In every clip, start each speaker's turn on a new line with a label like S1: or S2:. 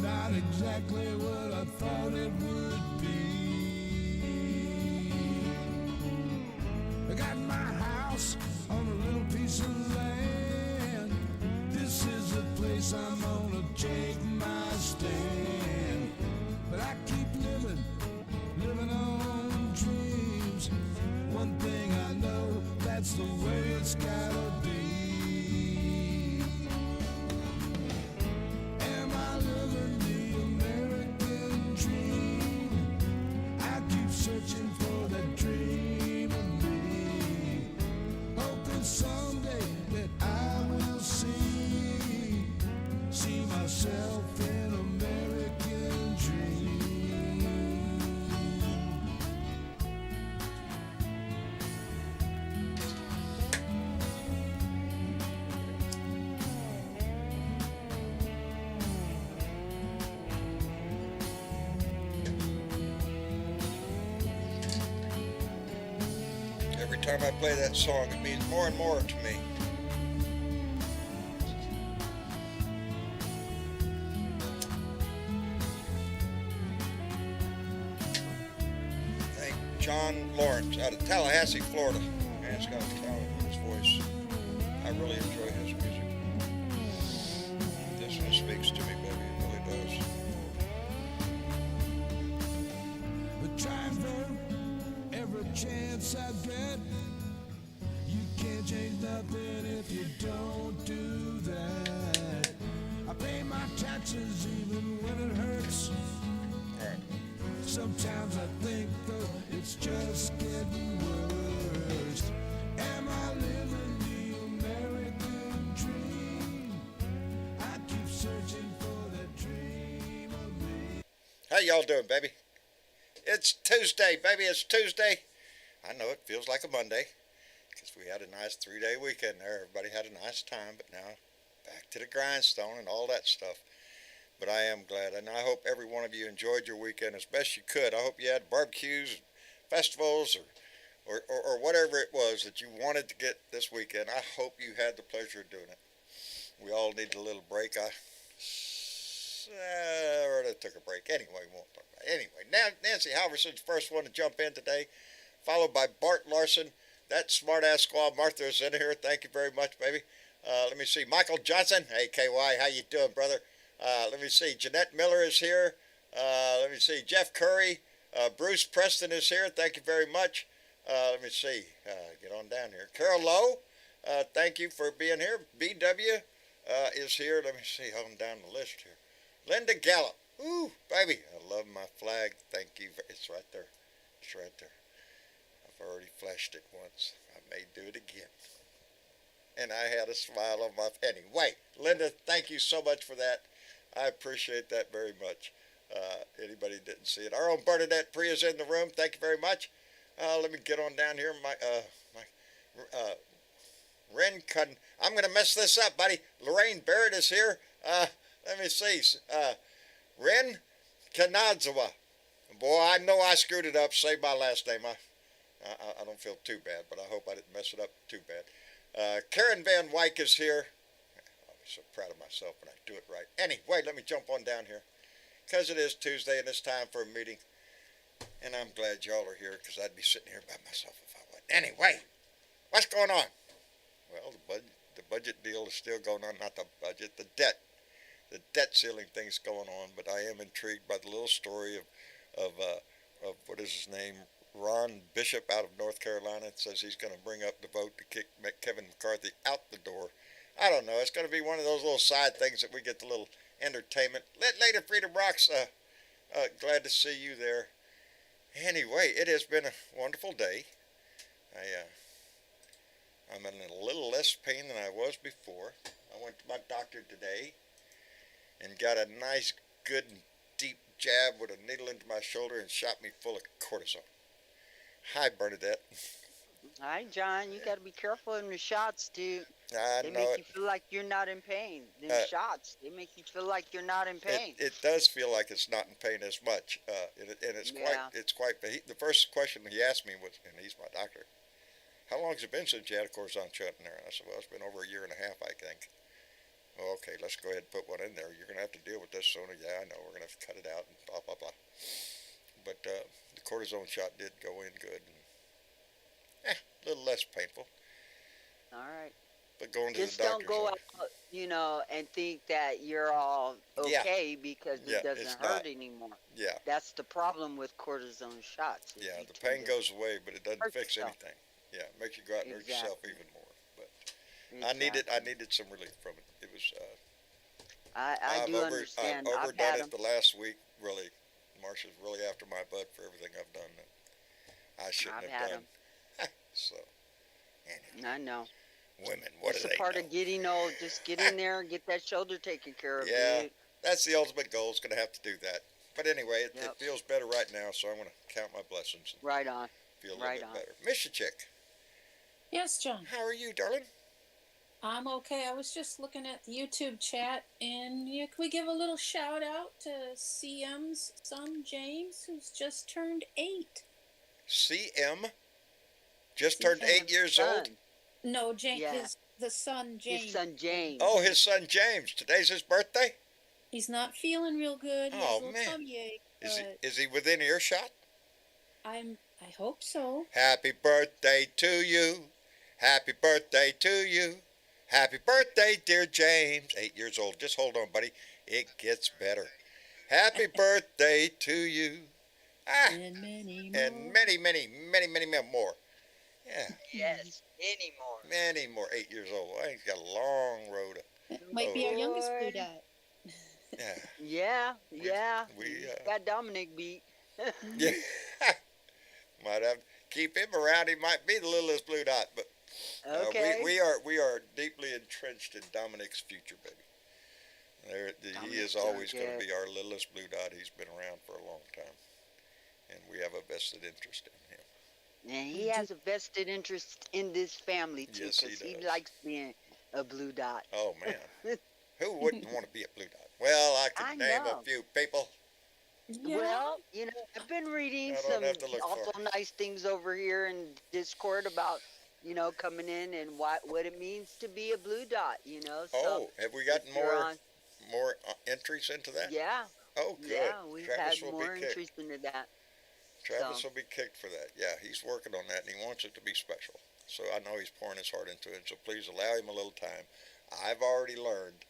S1: not exactly what I thought it would be. I got my house on a little piece of land. This is the place I'm gonna take my stand. But I keep living on dreams. One thing I know, that's the way it's gotta be. Am I living the American dream? I keep searching for that dream of me, hoping someday that I will see myself in American dream.
S2: Every time I play that song, it means more and more to me. Thank John Lawrence out of Tallahassee, Florida. Man, he's got a talent in his voice. I really enjoy his music. This one speaks to me, baby. It really does.
S1: But trying for every chance I get. You can't change nothing if you don't do that. I pay my taxes even when it hurts.
S2: All right.
S1: Sometimes I think though it's just getting worse. Am I living the American dream? I keep searching for that dream of me.
S2: How y'all doing, baby? It's Tuesday, baby. It's Tuesday. I know it feels like a Monday because we had a nice 3-day weekend there. Everybody had a nice time, but now back to the grindstone and all that stuff. But I am glad, and I hope every one of you enjoyed your weekend as best you could. I hope you had barbecues, festivals, or whatever it was that you wanted to get this weekend. I hope you had the pleasure of doing it. We all need a little break. I already took a break. Anyway, we won't talk about it. Anyway, now Nancy Halverson's the first one to jump in today, followed by Bart Larson. That smart-ass squad. Martha is in here. Thank you very much, baby. Let me see. Michael Johnson. Hey, KY. How you doing, brother? Let me see. Jeanette Miller is here. Let me see. Jeff Curry. Bruce Preston is here. Thank you very much. Let me see. Get on down here. Carol Lowe. Thank you for being here. BW is here. Let me see. On down the list here. Linda Gallup. Ooh, baby. I love my flag. Thank you. It's right there. It's right there. I've already flashed it once. I may do it again. And I had a smile on my face. Anyway, Linda, thank you so much for that. I appreciate that very much. Anybody didn't see it. Our own Bernadette Priya is in the room. Thank you very much. Let me get on down here. I'm going to mess this up, buddy. Lorraine Barrett is here. Let me see. Ren Kanadzawa. Boy, I know I screwed it up. Say my last name. I don't feel too bad, but I hope I didn't mess it up too bad. Karen Van Wyk is here. I'll be so proud of myself when I do it right. Anyway, let me jump on down here. Because it is Tuesday and it's time for a meeting. And I'm glad y'all are here because I'd be sitting here by myself if I would. Anyway, what's going on? Well, the budget deal is still going on. Not the budget, the debt. The debt ceiling thing's going on. But I am intrigued by the little story of what is his name? Ron Bishop out of North Carolina. It says he's going to bring up the vote to kick Kevin McCarthy out the door. I don't know. It's going to be one of those little side things that we get the little entertainment. Lady Freedom Rocks, glad to see you there. Anyway, it has been a wonderful day. I'm in a little less pain than I was before. I went to my doctor today and got a nice, good, deep jab with a needle into my shoulder and shot me full of cortisone. Hi, Bernadette.
S3: Hi, John. You got to be careful in the shots, dude.
S2: I
S3: They
S2: know
S3: make
S2: it.
S3: you feel like you're not in pain. Them shots, they make you feel like you're not in pain.
S2: It does feel like it's not in pain as much, and it's
S3: Yeah.
S2: quite. The first question he asked me was, and he's my doctor, how long has it been since you had a cortisone shot in there? And I said, well, it's been over a year and a half, I think. Oh, okay, let's go ahead and put one in there. You're going to have to deal with this sooner. Yeah, I know. We're going to have to cut it out and blah, blah, blah. But the cortisone shot did go in good. And, a little less painful.
S3: All right.
S2: But going to
S3: Just
S2: the
S3: don't
S2: doctor's,
S3: go out, and think that you're all
S2: yeah,
S3: okay because
S2: yeah,
S3: it
S2: it's
S3: doesn't
S2: not.
S3: hurt anymore.
S2: Yeah,
S3: That's the problem with cortisone shots. is
S2: yeah,
S3: you
S2: the
S3: tend
S2: pain
S3: to
S2: goes away, but it doesn't
S3: hurt
S2: fix
S3: yourself.
S2: anything. Yeah, it makes you go out and hurt yourself
S3: Exactly.
S2: even more. But I
S3: Exactly.
S2: needed some relief from it. It was,
S3: I
S2: I've
S3: do
S2: I've
S3: understand. I've
S2: overdone
S3: had
S2: it
S3: them.
S2: the last week. Really, Marsha's really after my butt for everything I've done that I shouldn't
S3: I've
S2: have
S3: had
S2: done.
S3: them.
S2: So, anyway,
S3: I know.
S2: women, what
S3: It's
S2: do
S3: a
S2: they
S3: part
S2: know?
S3: of getting old. Just get in there and get that shoulder taken care of,
S2: Yeah,
S3: dude.
S2: that's the ultimate goal. Is going to have to do that. But anyway, it
S3: Yep.
S2: feels better right now, so I'm going to count my blessings and
S3: Right on.
S2: feel a little
S3: Right
S2: bit
S3: on.
S2: better. Miss you, chick.
S4: Yes, John.
S2: How are you, darling?
S4: I'm okay. I was just looking at the YouTube chat, and can we give a little shout out to CM's son James, who's just turned 8.
S2: CM just turned
S4: CM.
S2: 8 years old.
S3: Son.
S4: No, James.
S3: Yeah.
S4: The son James.
S3: His son James.
S2: Oh, his son James. Today's his birthday.
S4: He's not feeling real good. He has
S2: Oh,
S4: a little
S2: man.
S4: tummy ache.
S2: Is he within earshot?
S4: I hope so.
S2: Happy birthday to you. Happy birthday to you. Happy birthday, dear James. 8 years old. Just hold on, buddy. It gets better. Happy birthday to you.
S4: And many more.
S2: And many, many, many, many, many more. Yeah,
S3: Yes. Anymore.
S2: many more. 8 years old. I think he's got a long road.
S4: Might be our youngest blue
S3: Lord.
S4: dot.
S2: Yeah.
S3: Yeah.
S2: we,
S3: Got Dominic beat.
S2: Yeah. Might have to keep him around. He might be the littlest blue dot, but
S3: Okay.
S2: we are deeply entrenched in Dominic's future, baby. He
S3: Dominic's
S2: is always
S3: doing
S2: going to
S3: good.
S2: be our littlest blue dot. He's been around for a long time, and we have a vested interest in him.
S3: And he has a vested interest in this family too,
S2: Yes, he
S3: because he
S2: does.
S3: likes being a blue dot.
S2: Oh man, who wouldn't want to be a blue dot? Well, I
S3: I
S2: could name
S3: know.
S2: a few people.
S4: Yeah.
S3: Well, I've been reading
S2: I don't
S3: some
S2: have to look
S3: awful
S2: far.
S3: nice things over here in Discord about, coming in and what it means to be a blue dot, So
S2: Oh, have we gotten
S3: if you're on,
S2: more entries into that?
S3: yeah,
S2: Oh, good.
S3: yeah, we've
S2: Travis
S3: had
S2: will
S3: more
S2: be kicked.
S3: interest into that.
S2: Travis
S3: So-
S2: will be kicked for that. Yeah, he's working on that, and he wants it to be special. So I know he's pouring his heart into it. So please allow him a little time. I've already learned,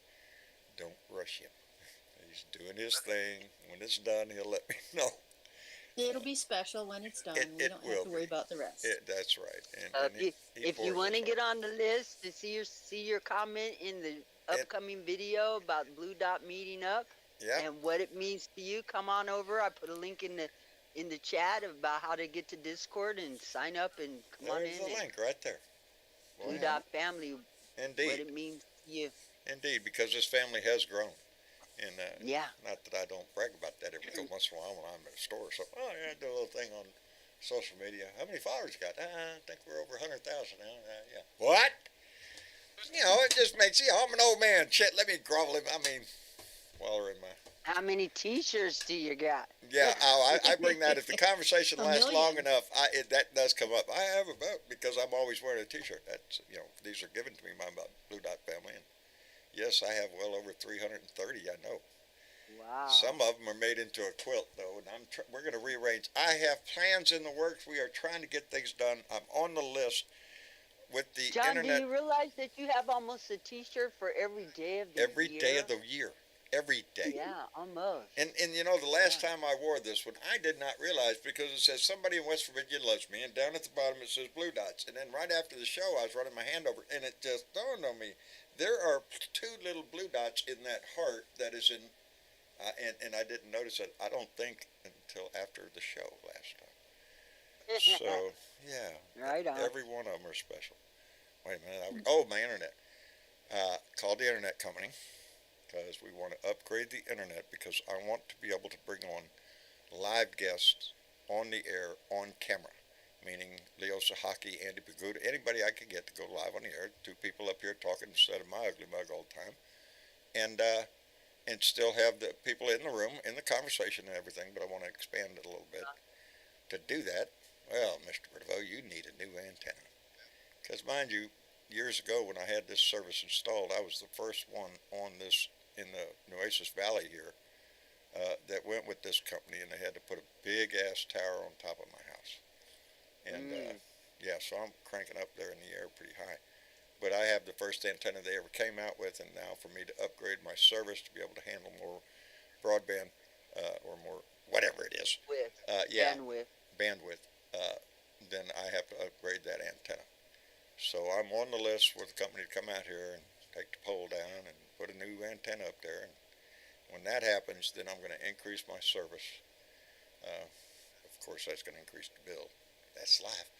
S2: don't rush him. He's doing his thing. When it's done, he'll let me know.
S4: It'll be special when it's done. We
S2: It
S4: don't
S2: will
S4: have to worry
S2: be.
S4: about the rest.
S2: That's right. And,
S3: Uh,
S2: and he
S3: if you
S2: pours
S3: want to
S2: his
S3: get
S2: heart.
S3: on the list to see your comment in the upcoming video about Blue Dot meeting up
S2: Yeah,
S3: and what it means to you, come on over. I put a link in the chat about how to get to Discord and sign up and come on
S2: there's
S3: in.
S2: the
S3: And
S2: link right there.
S3: Blue
S2: Wow.
S3: Dot family, what
S2: Indeed,
S3: it means to you.
S2: indeed, because this family has grown. And
S3: Yeah.
S2: not that I don't brag about that every once in a while when I'm at a store or something. Oh, yeah, I do a little thing on social media. How many followers you got? I think we're over 100,000 now. Yeah. What? It just makes, I'm an old man. Shit, let me grovel him. I mean, while in my...
S3: How many T-shirts do you got?
S2: Yeah, I bring that. If the conversation
S4: A
S2: lasts
S4: million.
S2: long enough, that does come up. I have a vote because I'm always wearing a T-shirt. That's, these are given to me by my Blue Dot family. And yes, I have well over 330, I know.
S3: Wow.
S2: Some of them are made into a quilt, though, and we're going to rearrange. I have plans in the works. We are trying to get things done. I'm on the list with the
S3: John,
S2: internet
S3: do you realize that you have almost a T-shirt for every day of the
S2: every
S3: year?
S2: day of the year. Every day.
S3: Yeah, almost.
S2: And the last time I wore this one, I did not realize because it says somebody in West Virginia loves me, and down at the bottom it says Blue Dots. And then right after the show, I was running my hand over, and it just dawned on me, there are two little blue dots in that heart that is in. And I didn't notice it, I don't think, until after the show last time. So, yeah.
S3: Right on.
S2: Every one of them are special. Wait a minute. My internet. Called the internet company because we want to upgrade the internet because I want to be able to bring on live guests on the air on camera. Meaning Leo Sahaki, Andy Paguda, anybody I could get to go live on the air. Two people up here talking instead of my ugly mug all the time. And still have the people in the room, in the conversation and everything, but I want to expand it a little bit. To do that, well, Mr. Berdeveau, you need a new antenna. Because mind you, years ago when I had this service installed, I was the first one on this in the Nueces Valley here that went with this company, and they had to put a big ass tower on top of my house. And yeah, so I'm cranking up there in the air pretty high. But I have the first antenna they ever came out with, and now for me to upgrade my service to be able to handle more broadband or more whatever it is, yeah, bandwidth, then I have to upgrade that antenna. So I'm on the list for the company to come out here and take the pole down and put a new antenna up there. And when that happens, then I'm going to increase my service. Of course, that's going to increase the bill. That's life.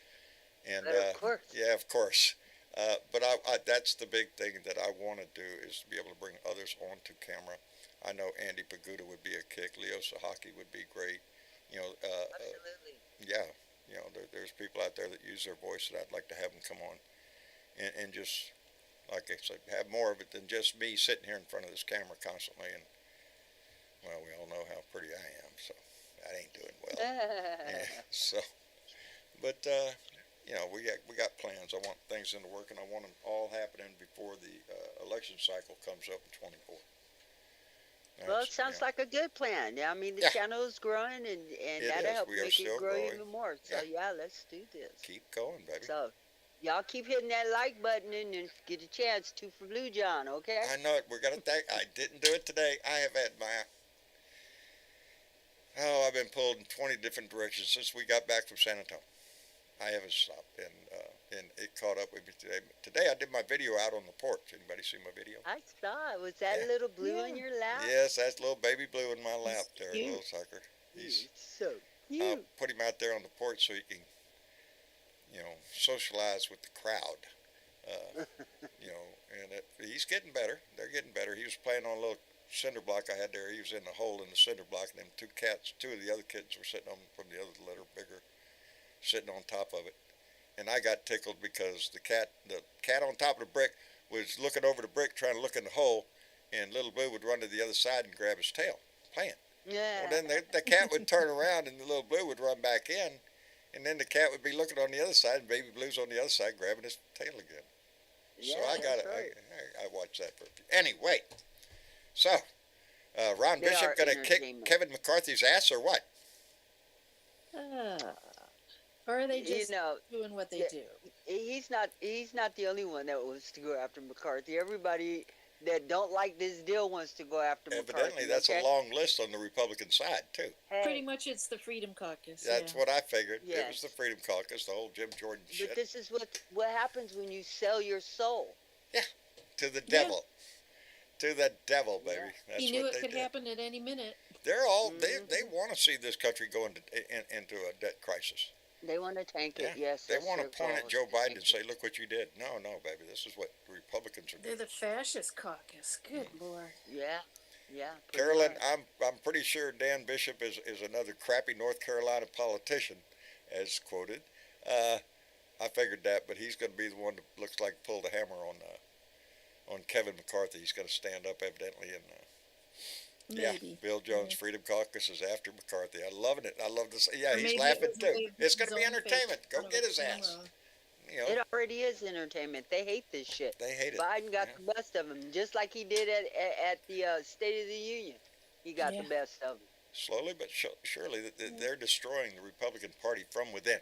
S2: And
S3: of course.
S2: yeah, of course. But that's the big thing that I want to do, is to be able to bring others onto camera. I know Andy Paguda would be a kick. Leo Sahaki would be great. You know,
S3: Absolutely.
S2: yeah. You know, there's people out there that use their voice that I'd like to have them come on and just, like I said, have more of it than just me sitting here in front of this camera constantly. And, well, we all know how pretty I am, so that ain't doing well. Yeah, so, but, you know, we got plans. I want things into work, and I want them all happening before the election cycle comes up in 24.
S3: Well, it sounds like a good plan. I mean, the channel is growing, and that'll help make it grow even more. So, yeah, let's do this.
S2: Keep going, baby.
S3: So, y'all keep hitting that like button and get a chance to for Blue John, okay?
S2: I know it. We're going to thank. I didn't do it today. I have had I've been pulled in 20 different directions since we got back from San Antonio. I haven't stopped, and it caught up with me today. Today I did my video out on the porch. Anybody see my video?
S3: I saw it. Was that little Blue in your lap?
S2: Yes, that's little baby Blue in my lap there, little sucker.
S3: He's so cute.
S2: I'll put him out there on the porch so he can, you know, socialize with the crowd. You know, and he's getting better. They're getting better. He was playing on a little cinder block I had there. He was in the hole in the cinder block, and them two of the other kids were sitting on from the other litter, bigger, sitting on top of it. And I got tickled because the cat on top of the brick was looking over the brick trying to look in the hole, and little Blue would run to the other side and grab his tail, playing.
S3: Yeah.
S2: Well, then the cat would turn around and the little Blue would run back in, and then the cat would be looking on the other side, and baby Blue's on the other side grabbing his tail again.
S3: Yeah,
S2: so I got it.
S3: right.
S2: I watched that for a few. Anyway, so Ron Bishop going to kick Kevin McCarthy's ass or what?
S4: Or are they just
S3: You know,
S4: doing what they do?
S3: he's not the only one that wants to go after McCarthy. Everybody that don't like this deal wants to go after McCarthy.
S2: Evidently, that's a long list on the Republican side, too.
S3: Hey,
S4: Pretty much it's the Freedom Caucus.
S2: That's what I figured. It
S3: Yes.
S2: was the Freedom Caucus, the whole Jim Jordan
S3: but
S2: shit.
S3: this is what happens when you sell your soul.
S2: To the devil. To the devil, baby.
S3: Yeah.
S2: That's
S4: He knew
S2: what
S4: it
S2: they
S4: could
S2: did.
S4: happen at any minute.
S2: They're all, they want to see this country go into a debt crisis.
S3: They want to tank it.
S2: Yeah.
S3: Yes.
S2: They
S3: that's
S2: want to
S3: their
S2: point
S3: goal,
S2: at Joe
S3: is to
S2: Biden
S3: tank
S2: and say, look what you did. No, baby, this is what the Republicans are
S4: They're
S2: doing.
S4: the fascist caucus. Good Lord.
S3: it. Yeah. pretty
S2: Carolyn,
S3: much.
S2: I'm pretty sure Dan Bishop is another crappy North Carolina politician, as quoted. I figured that, but he's going to be the one that looks like pulled a hammer on Kevin McCarthy. He's going to stand up evidently, and
S4: Maybe.
S2: Bill Jones Freedom Caucus is after McCarthy. I'm loving it. I love this. Yeah,
S4: Or
S2: he's
S4: maybe
S2: laughing
S4: it was a
S2: too.
S4: way of
S2: It's going to be
S4: his own face
S2: entertainment.
S4: in
S2: Go
S4: front of
S2: get
S4: a
S2: his ass.
S4: camera.
S2: You know,
S3: It already is entertainment. They hate this shit.
S2: they hate it.
S3: Biden got the best of him, just like he did at the State of the Union. He got the best of him.
S2: Slowly but surely, they're destroying the Republican Party from within.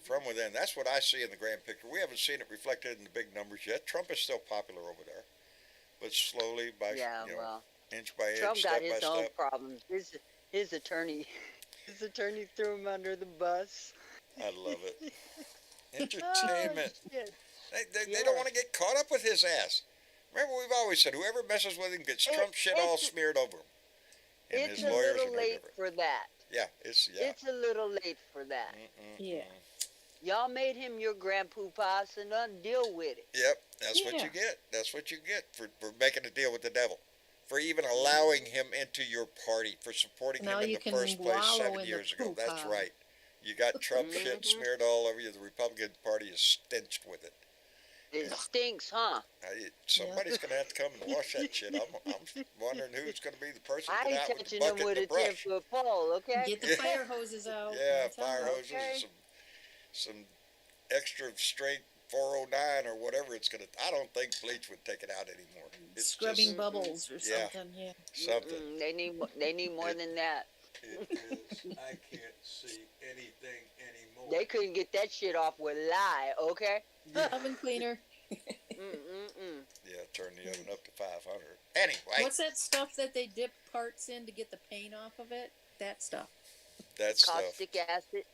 S2: From within. That's what I see in the grand picture. We haven't seen it reflected in the big numbers yet. Trump is still popular over there, but slowly by inch by inch,
S3: Trump
S2: step
S3: got
S2: by
S3: his own
S2: step.
S3: problems. His attorney threw him under the bus.
S2: I love it. Entertainment.
S3: Oh, shit.
S2: They don't want to get caught up with his ass. Remember, we've always said whoever messes with him gets Trump shit all smeared over him. And
S3: It's
S2: his
S3: a
S2: lawyers
S3: little
S2: are no
S3: late
S2: different.
S3: for that.
S2: Yeah, it's
S3: It's a little late for that.
S4: Yeah.
S3: Y'all made him your grandpoopa, so don't deal with it.
S2: Yep, that's what you get. That's what you get for making a deal with the devil. For even allowing him into your party, for supporting
S4: Now
S2: him in
S4: you
S2: the
S4: can
S2: first place
S4: wallow
S2: 7
S4: in the
S2: years ago.
S4: poop
S2: That's
S4: pile.
S2: right. You got Trump shit smeared all over you. The Republican Party is stenched with it.
S3: It stinks, huh?
S2: Somebody's going to have to come and wash that shit. I'm wondering who's going to be the person
S3: I
S2: to get
S3: ain't
S2: out with the
S3: touching him
S2: bucket
S3: with
S2: and
S3: a
S2: the brush.
S3: 10-foot pole, okay?
S4: Get the fire hoses out.
S2: Yeah,
S4: I'm telling
S2: fire
S4: you.
S2: hoses and some extra strength 409 or whatever it's gonna. I don't think bleach would take it out anymore. It's
S4: Scrubbing
S2: just,
S4: bubbles or something. Yeah.
S2: something.
S3: They need more than that.
S2: It is. I can't see anything anymore.
S3: They couldn't get that shit off with lye, okay?
S4: Oven cleaner.
S2: Yeah, turn the oven up to 500. Anyway.
S4: What's that stuff that they dip parts in to get the paint off of it? That stuff.
S2: That stuff.
S3: Caustic acid.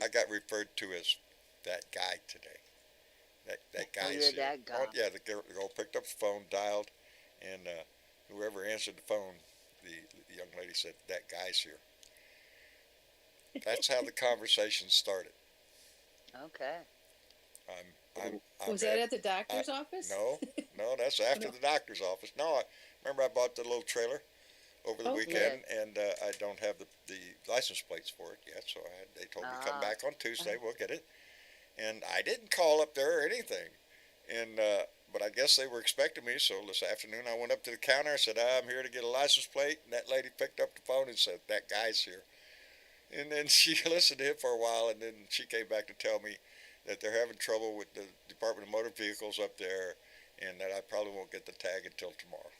S2: I got referred to as that guy today. That guy's
S3: you're
S2: here.
S3: that guy.
S2: Oh, yeah, the girl picked up the phone, dialed, and whoever answered the phone, the young lady said, "That guy's here." That's how the conversation started.
S3: Okay.
S2: I'm
S4: Was that at the doctor's office?
S2: No, that's after the doctor's office. No, I remember I bought the little trailer over the weekend, and I don't have the license plates for it yet, so they told me come back on Tuesday, we'll get it. And I didn't call up there or anything, and but I guess they were expecting me, so this afternoon I went up to the counter, I said, I'm here to get a license plate, and that lady picked up the phone and said, that guy's here. And then she listened to him for a while, and then she came back to tell me that they're having trouble with the Department of Motor Vehicles up there, and that I probably won't get the tag until tomorrow.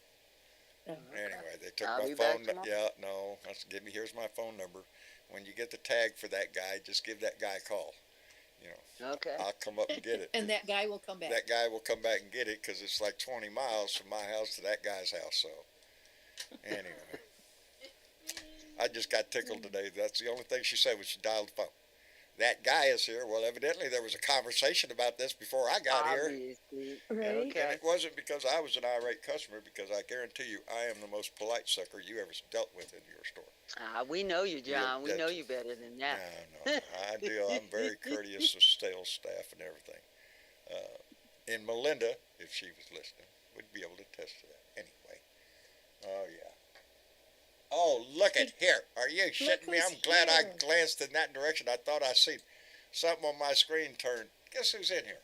S2: Anyway, they took my phone. Yeah, no. I said, here's my phone number. When you get the tag for that guy, just give that guy a call. You know.
S3: Okay.
S2: I'll come up and get it.
S4: And that guy will come back.
S2: That guy will come back and get it because it's like 20 miles from my house to that guy's house. So, anyway, I just got tickled today. That's the only thing she said when she dialed the phone. That guy is here. Well, evidently there was a conversation about this before I got here.
S4: Right.
S3: Okay.
S2: And it wasn't because I was an irate customer, because I guarantee you I am the most polite sucker you ever dealt with in your store.
S3: We know you, John. We know you better than that.
S2: No, I do. I'm very courteous of sales staff and everything. And Melinda, if she was listening, would be able to attest to that. Anyway. Oh, yeah. Oh, look at here. Are you shitting me? I'm glad I glanced in that direction. I thought I seen something on my screen turn. Guess who's in here?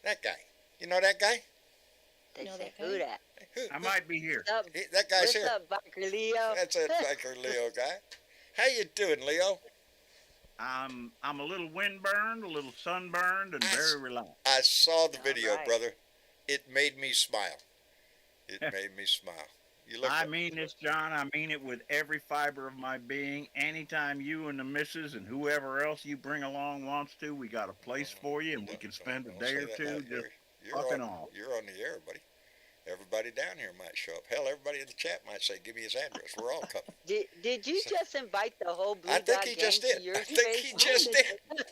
S2: That guy. You know that guy?
S3: They say, who that?
S5: I might be here.
S2: That guy's here.
S3: What's up, Biker Leo?
S2: That's it, Biker Leo guy. How you doing, Leo?
S5: I'm a little windburned, a little sunburned, and very relaxed.
S2: I saw the video,
S3: right.
S2: brother. It made me smile. It made me smile.
S5: I mean this, John. I mean it with every fiber of my being. Anytime you and the missus and whoever else you bring along wants to, we got a place for you, and we can spend a day or two just fucking off.
S2: You're on the air, buddy. Everybody down here might show up. Hell, everybody in the chat might say, give me his address. We're all coming.
S3: Did you just invite the whole Blue
S2: I think
S3: Dot
S2: he
S3: gang
S2: just
S3: to
S2: did.
S3: your
S2: I think he just did.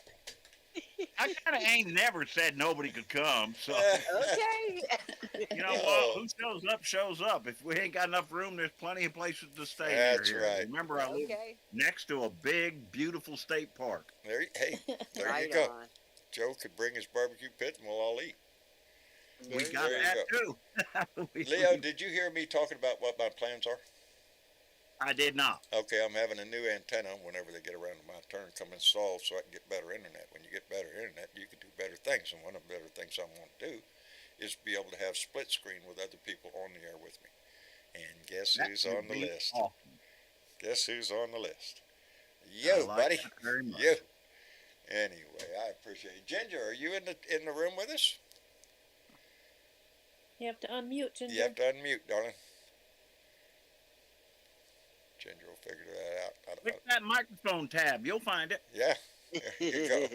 S5: I kind of ain't never said nobody could come, so.
S3: Okay.
S5: You know what? Who shows up. If we ain't got enough room, there's plenty of places to stay.
S2: That's
S5: here.
S2: right.
S5: Remember, I live next to a big, beautiful state park.
S2: There
S3: Right
S2: you go.
S3: on.
S2: Joe could bring his barbecue pit and we'll all eat.
S5: We got that too.
S2: Leo, did you hear me talking about what my plans are?
S5: I did not.
S2: Okay, I'm having a new antenna whenever they get around to my turn, come install so I can get better internet. When you get better internet, you can do better things. And one of the better things I want to do is be able to have split screen with other people on the air with me. And guess who's on the list?
S5: Awesome.
S2: Guess who's on the list? You, buddy.
S5: Very much.
S2: You. Anyway, I appreciate it. Ginger, are you in the room with us?
S4: You have to unmute, Ginger.
S2: You have to unmute, darling. Ginger will figure that out.
S5: Click that microphone tab. You'll find it.
S2: Yeah, there you go.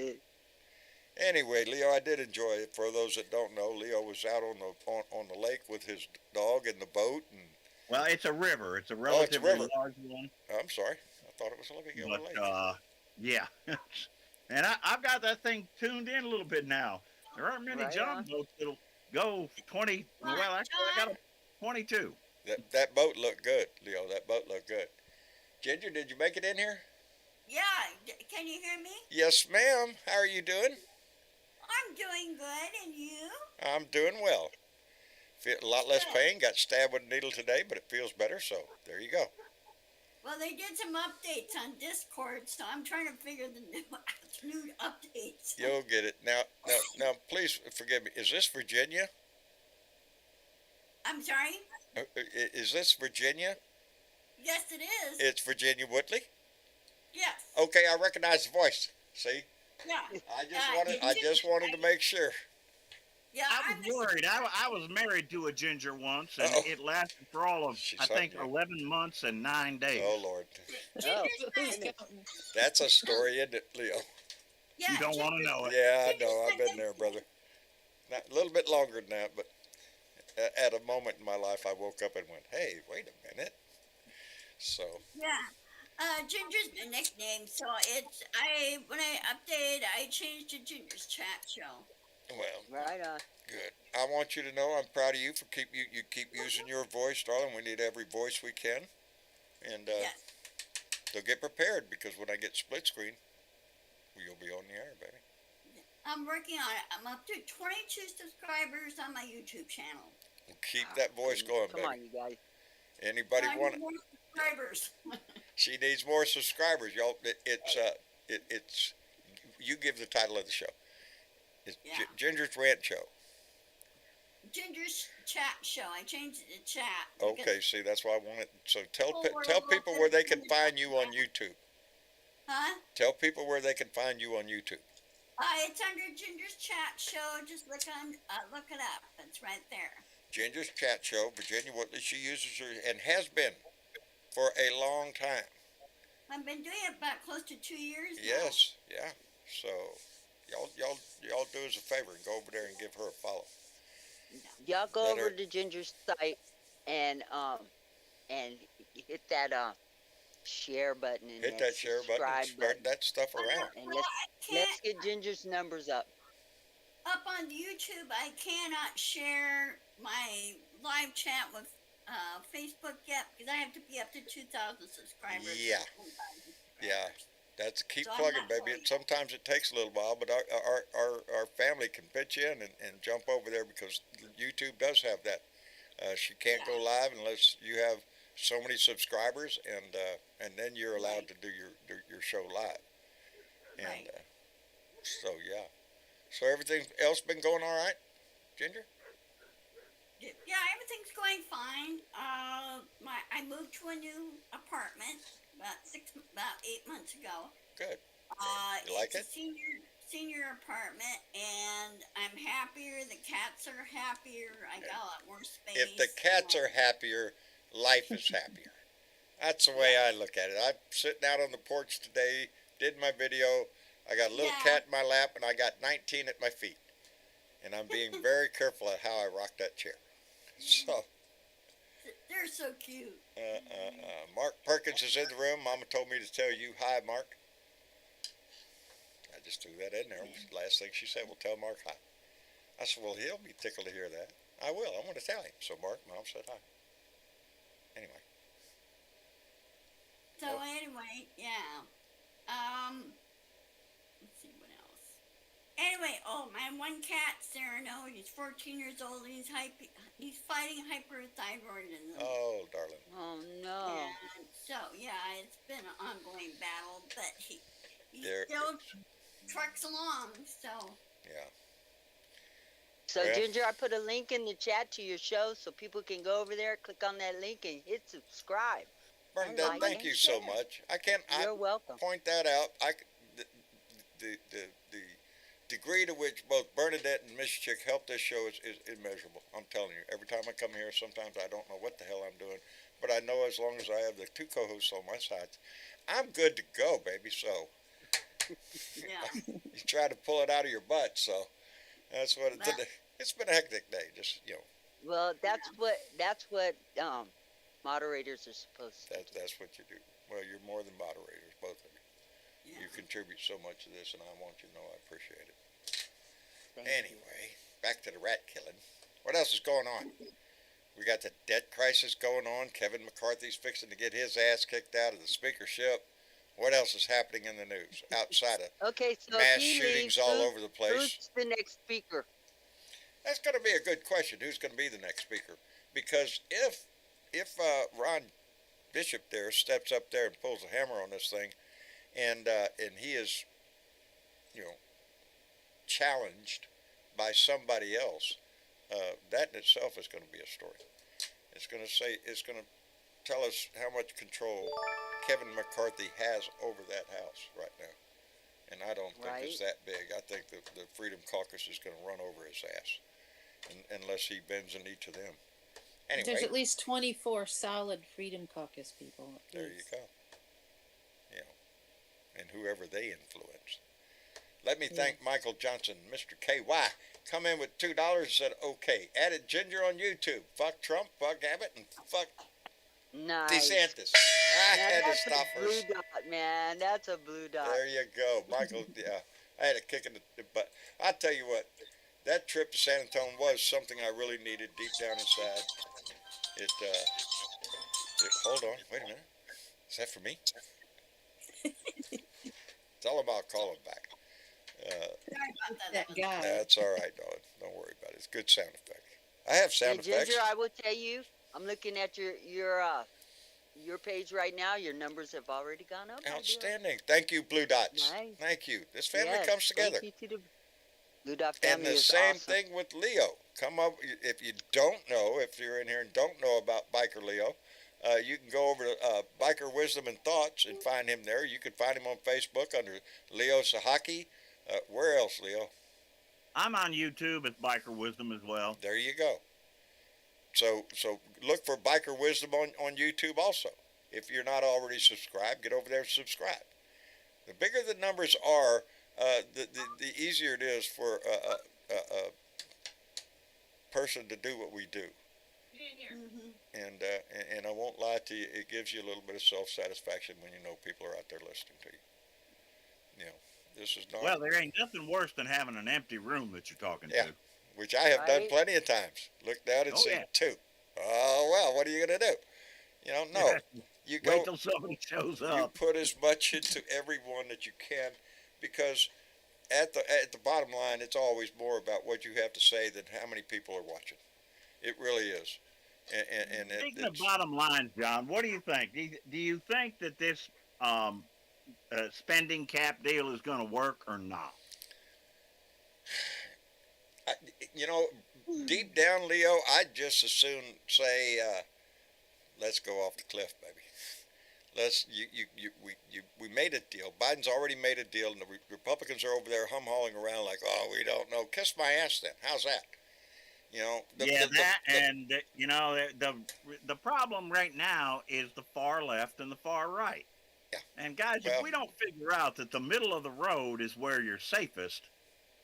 S2: Anyway, Leo, I did enjoy it. For those that don't know, Leo was out on the lake with his dog in the boat. And
S5: well, it's a river. It's a relatively large one.
S2: I'm sorry. I thought it was a little lake.
S5: Yeah. And I've got that thing tuned in a little bit now. There aren't many John boats that'll go 20. Well, actually, I got a 22.
S2: That boat looked good, Leo. That boat looked good. Ginger, did you make it in here?
S6: Yeah, can you hear me?
S2: Yes, ma'am. How are you doing?
S6: I'm doing good, and you?
S2: I'm doing well. Feel a lot less pain. Got stabbed with a needle today, but it feels better, so there you go.
S6: Well, they did some updates on Discord, so I'm trying to figure the new afternoon updates.
S2: You'll get it. Now, please forgive me. Is this Virginia?
S6: I'm sorry?
S2: Is this Virginia?
S6: Yes, it is.
S2: It's Virginia Woodley?
S6: Yes.
S2: Okay, I recognize the voice. See?
S6: Yeah.
S2: I just wanted to make sure.
S6: Yeah,
S5: I was worried. I was married to a ginger once, and
S2: Uh-oh.
S5: it lasted for all of,
S2: She's
S5: I think,
S2: hunting you.
S5: 11 months and 9 days.
S2: Oh, Lord.
S3: Oh,
S6: Ginger's
S4: Who's
S6: my,
S4: counting?
S2: That's a story, isn't it, Leo?
S6: yeah,
S5: You don't want to know it.
S2: Yeah, I
S6: Ginger's
S2: know.
S6: my
S2: I've been
S6: good
S2: there,
S6: friend.
S2: brother. Not, a little bit longer than that, but at a moment in my life, I woke up and went, hey, wait a minute. So,
S6: Yeah. Ginger's my nickname, so when I updated, I changed to Ginger's chat show.
S2: well,
S3: right on.
S2: good. I want you to know I'm proud of you for you keep using your voice, darling. We need every voice we can. And
S6: Yes.
S2: so get prepared, because when I get split screen, you'll be on the air, baby.
S6: I'm working on it. I'm up to 22 subscribers on my YouTube channel.
S2: Keep that voice going,
S3: Come
S2: baby.
S3: on, you guys.
S2: Anybody
S6: I
S2: want
S6: need
S2: it?
S6: more subscribers.
S2: She needs more subscribers, y'all. It's you give the title of the show. It's
S6: Yeah.
S2: Ginger's Rant Show.
S6: Ginger's chat show. I changed it to chat.
S2: Okay, see, that's why I want it. So tell
S6: People
S2: tell
S6: were
S2: people
S6: looking
S2: where they
S6: for
S2: can
S6: the
S2: find you on
S6: subscribers.
S2: YouTube.
S6: Huh?
S2: Tell people where they can find you on YouTube.
S6: It's under Ginger's chat show. Just look it up. It's right there.
S2: Ginger's Chat Show, Virginia Whitley. She uses her and has been for a long time.
S6: I've been doing it about close to 2 years now.
S2: Yes, yeah. So y'all do us a favor and go over there and give her a follow.
S3: Y'all go
S2: Let
S3: over
S2: her-
S3: to Ginger's site and hit that share button and
S2: Hit that share button and
S3: subscribe
S2: spread that stuff around.
S3: and
S6: Well,
S3: let's get Ginger's numbers up.
S6: Up on YouTube, I cannot share my live chat with Facebook yet because I have to be up to 2,000 subscribers.
S2: Yeah.
S6: or 10,000
S2: Yeah.
S6: subscribers.
S2: That's keep
S6: So I'm
S2: plugging,
S6: not
S2: baby.
S6: really-
S2: Sometimes it takes a little while, but our family can pitch in and jump over there, because YouTube does have that. She can't go live unless you have so many subscribers, and then you're allowed to do your show live. And
S6: Right.
S2: so yeah. So everything else been going all right, Ginger?
S6: Yeah, everything's going fine. I moved to a new apartment about 8 months ago.
S2: Good. You like
S6: it's
S2: it?
S6: a senior apartment, and I'm happier. The cats are happier. I got a lot more space.
S2: If the cats are happier, life is happier. That's the way I look at it. I'm sitting out on the porch today, did my video. I got a little
S6: Yeah.
S2: cat in my lap, and I got 19 at my feet. And I'm being very careful at how I rock that chair. So,
S6: They're so cute.
S2: Mark Perkins is in the room. Mama told me to tell you hi, Mark. I just threw that in there. Last thing she said, well, tell Mark hi. I said, well, he'll be tickled to hear that. I will. I'm going to tell him. So, Mark, Mom said hi. Anyway.
S6: So anyway, yeah. Let's see what else. Anyway, my one cat, Cyrano, he's 14 years old. He's fighting hyperthyroidism.
S2: Oh, darling.
S3: Oh no.
S6: And so yeah, it's been an ongoing battle, but he
S2: There-
S6: still trucks along. So
S2: Yeah.
S3: So
S2: Yeah.
S3: Ginger, I put a link in the chat to your show so people can go over there, click on that link, and hit subscribe.
S2: Bernadette,
S3: like
S2: thank
S3: it.
S2: you so much. I
S3: You're welcome.
S2: point that out. The degree to which both Bernadette and Miss Chick help this show is immeasurable. I'm telling you. Every time I come here, sometimes I don't know what the hell I'm doing, but I know as long as I have the two co-hosts on my side, I'm good to go, baby. So
S6: yeah.
S2: you try to pull it out of your butt. So that's what
S6: Well-
S2: it's been a hectic day. Just
S3: Well, that's what moderators are supposed to.
S2: that's what you do. Well, you're more than moderators, both of you.
S6: Yeah.
S2: You contribute so much to this, and I want you to know I appreciate it.
S3: Thank you.
S2: Anyway, back to the rat killing. What else is going on? We got the debt crisis going on. Kevin McCarthy's fixing to get his ass kicked out of the speakership. What else is happening in the news outside of
S3: Okay, so
S2: mass
S3: if he
S2: shootings
S3: leaves,
S2: all over the place?
S3: who's the next speaker?
S2: That's going to be a good question. Who's going to be the next speaker? Because if Ron Bishop there steps up there and pulls a hammer on this thing, and he is, challenged by somebody else, that in itself is going to be a story. It's going to tell us how much control Kevin McCarthy has over that house right now, and I don't think it's
S3: Right.
S2: that big. I think the Freedom Caucus is going to run over his ass, unless he bends a knee to them.
S4: There's
S2: Anyway,
S4: at least 24 solid Freedom Caucus people.
S2: there you go. You know, and whoever they influence. Let me thank Michael Johnson, Mr. KY. Come in with $2 and said, okay. Added Ginger on YouTube. Fuck Trump, fuck Abbott, and fuck
S3: Nice.
S2: DeSantis. I
S3: Now
S2: had to
S3: that's
S2: stop
S3: a
S2: her.
S3: blue dot, man. That's a blue dot.
S2: There you go. Michael, yeah. I had a kick in the butt. I tell you what, that trip to San Antonio was something I really needed deep down inside. Hold on, wait a minute. Is that for me? Tell him I'll call him back.
S6: Sorry about
S4: That guy.
S2: That's all right, darling. Don't worry about it. It's good sound effect. I have sound
S3: Hey,
S2: effects.
S3: Ginger, I will tell you, I'm looking at your page right now. Your numbers have already gone up. my dear.
S2: Outstanding. Thank you, Blue Dots.
S3: Nice.
S2: Thank you. This family
S3: Yes,
S2: comes together.
S3: Thank you to the Blue Dot
S2: And
S3: family.
S2: the
S3: is
S2: same
S3: awesome.
S2: thing with Leo. Come up, if you don't know, if you're in here and don't know about Biker Leo, you can go over to Biker Wisdom and Thoughts and find him there. You can find him on Facebook under Leo Sahaki. Where else, Leo?
S5: I'm on YouTube at Biker Wisdom as well.
S2: There you go. So look for Biker Wisdom on YouTube also. If you're not already subscribed, get over there and subscribe. The bigger the numbers are, the easier it is for a person to do what we do. And I won't lie to you, it gives you a little bit of self-satisfaction when you know people are out there listening to you. You know, this is not...
S5: Well, there ain't nothing worse than having an empty room that you're talking
S2: Yeah.
S5: to.
S2: Which I have done
S3: Right.
S2: plenty of times. Looked down and
S5: Oh,
S2: seen
S5: yeah.
S2: two. Oh, well, what are you going to do? You know, no. You go...
S5: Wait till somebody shows
S2: You
S5: up.
S2: put as much into everyone that you can, because at the bottom line, it's always more about what you have to say than how many people are watching. It really is. And
S5: Speaking of bottom line, John, what do you think? Do you think that this spending cap deal is going to work or not?
S2: you know, deep down, Leo, I'd just as soon say, let's go off the cliff, baby. We made a deal. Biden's already made a deal, and the Republicans are over there hauling around like, oh, we don't know. Kiss my ass then. How's that? You know.
S5: The problem right now is the far left and the far right.
S2: Yeah.
S5: And guys, if we don't figure out that the middle of the road is where you're safest,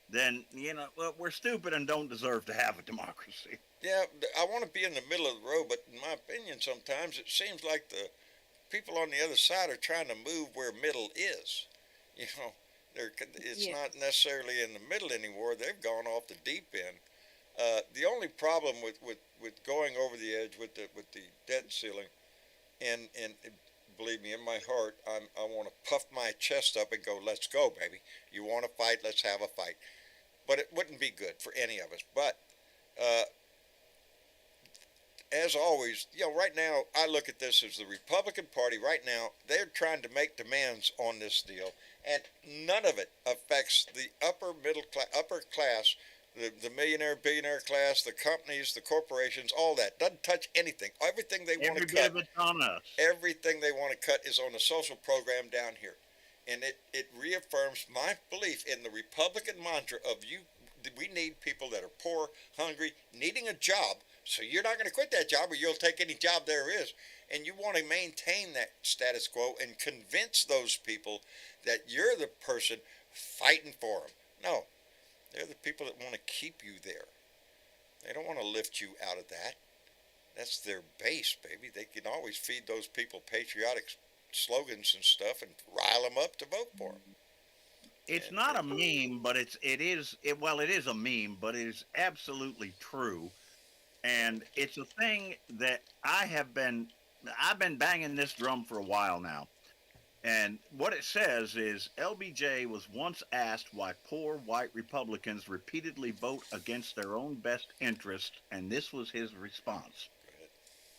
S5: then we're stupid and don't deserve to have a democracy.
S2: Yeah, I want to be in the middle of the road, but in my opinion, sometimes it seems like the people on the other side are trying to move where middle is. You know, it's not necessarily in the middle anymore. They've gone off the deep end. The only problem with going over the edge with the debt ceiling, and believe me, in my heart, I want to puff my chest up and go, let's go, baby. You want to fight? Let's have a fight. But it wouldn't be good for any of us. But as always, right now, I look at this as the Republican Party right now, they're trying to make demands on this deal, and none of it affects the upper class, the millionaire, billionaire class, the companies, the corporations, all that. Doesn't touch anything. Everything they want to cut.
S5: On us.
S2: Everything they want to cut is on the social program down here. And it reaffirms my belief in the Republican mantra of we need people that are poor, hungry, needing a job. So you're not going to quit that job, or you'll take any job there is. And you want to maintain that status quo and convince those people that you're the person fighting for them. No, they're the people that want to keep you there. They don't want to lift you out of that. That's their base, baby. They can always feed those people patriotic slogans and stuff and rile them up to vote for them.
S5: It's not a meme, but it is a meme, but it is absolutely true. And it's a thing that I've been banging this drum for a while now. And what it says is LBJ was once asked why poor white Republicans repeatedly vote against their own best interest, and this was his response.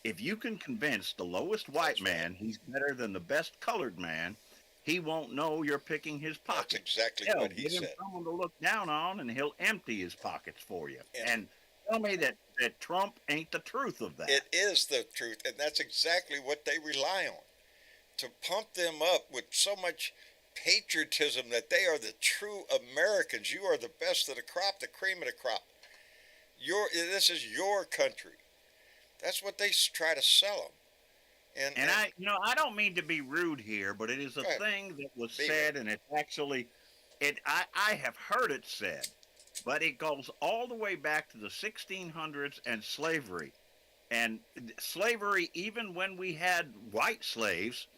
S5: If you can convince the lowest white man he's better than the best colored man, he won't know you're picking his pockets.
S2: That's exactly what he
S5: give
S2: said.
S5: Him someone to look down on, and he'll empty his pockets for you.
S2: Yeah.
S5: And tell me that Trump ain't the truth of that.
S2: It is the truth, and that's exactly what they rely on. To pump them up with so much patriotism that they are the true Americans. You are the best of the crop, the cream of the crop. This is your country. That's what they try to sell them.
S5: And I don't mean to be rude here, but it is a thing that was said, and it's actually, I have heard it said, but it goes all the way back to the 1600s and slavery. And slavery, even when we had white slaves,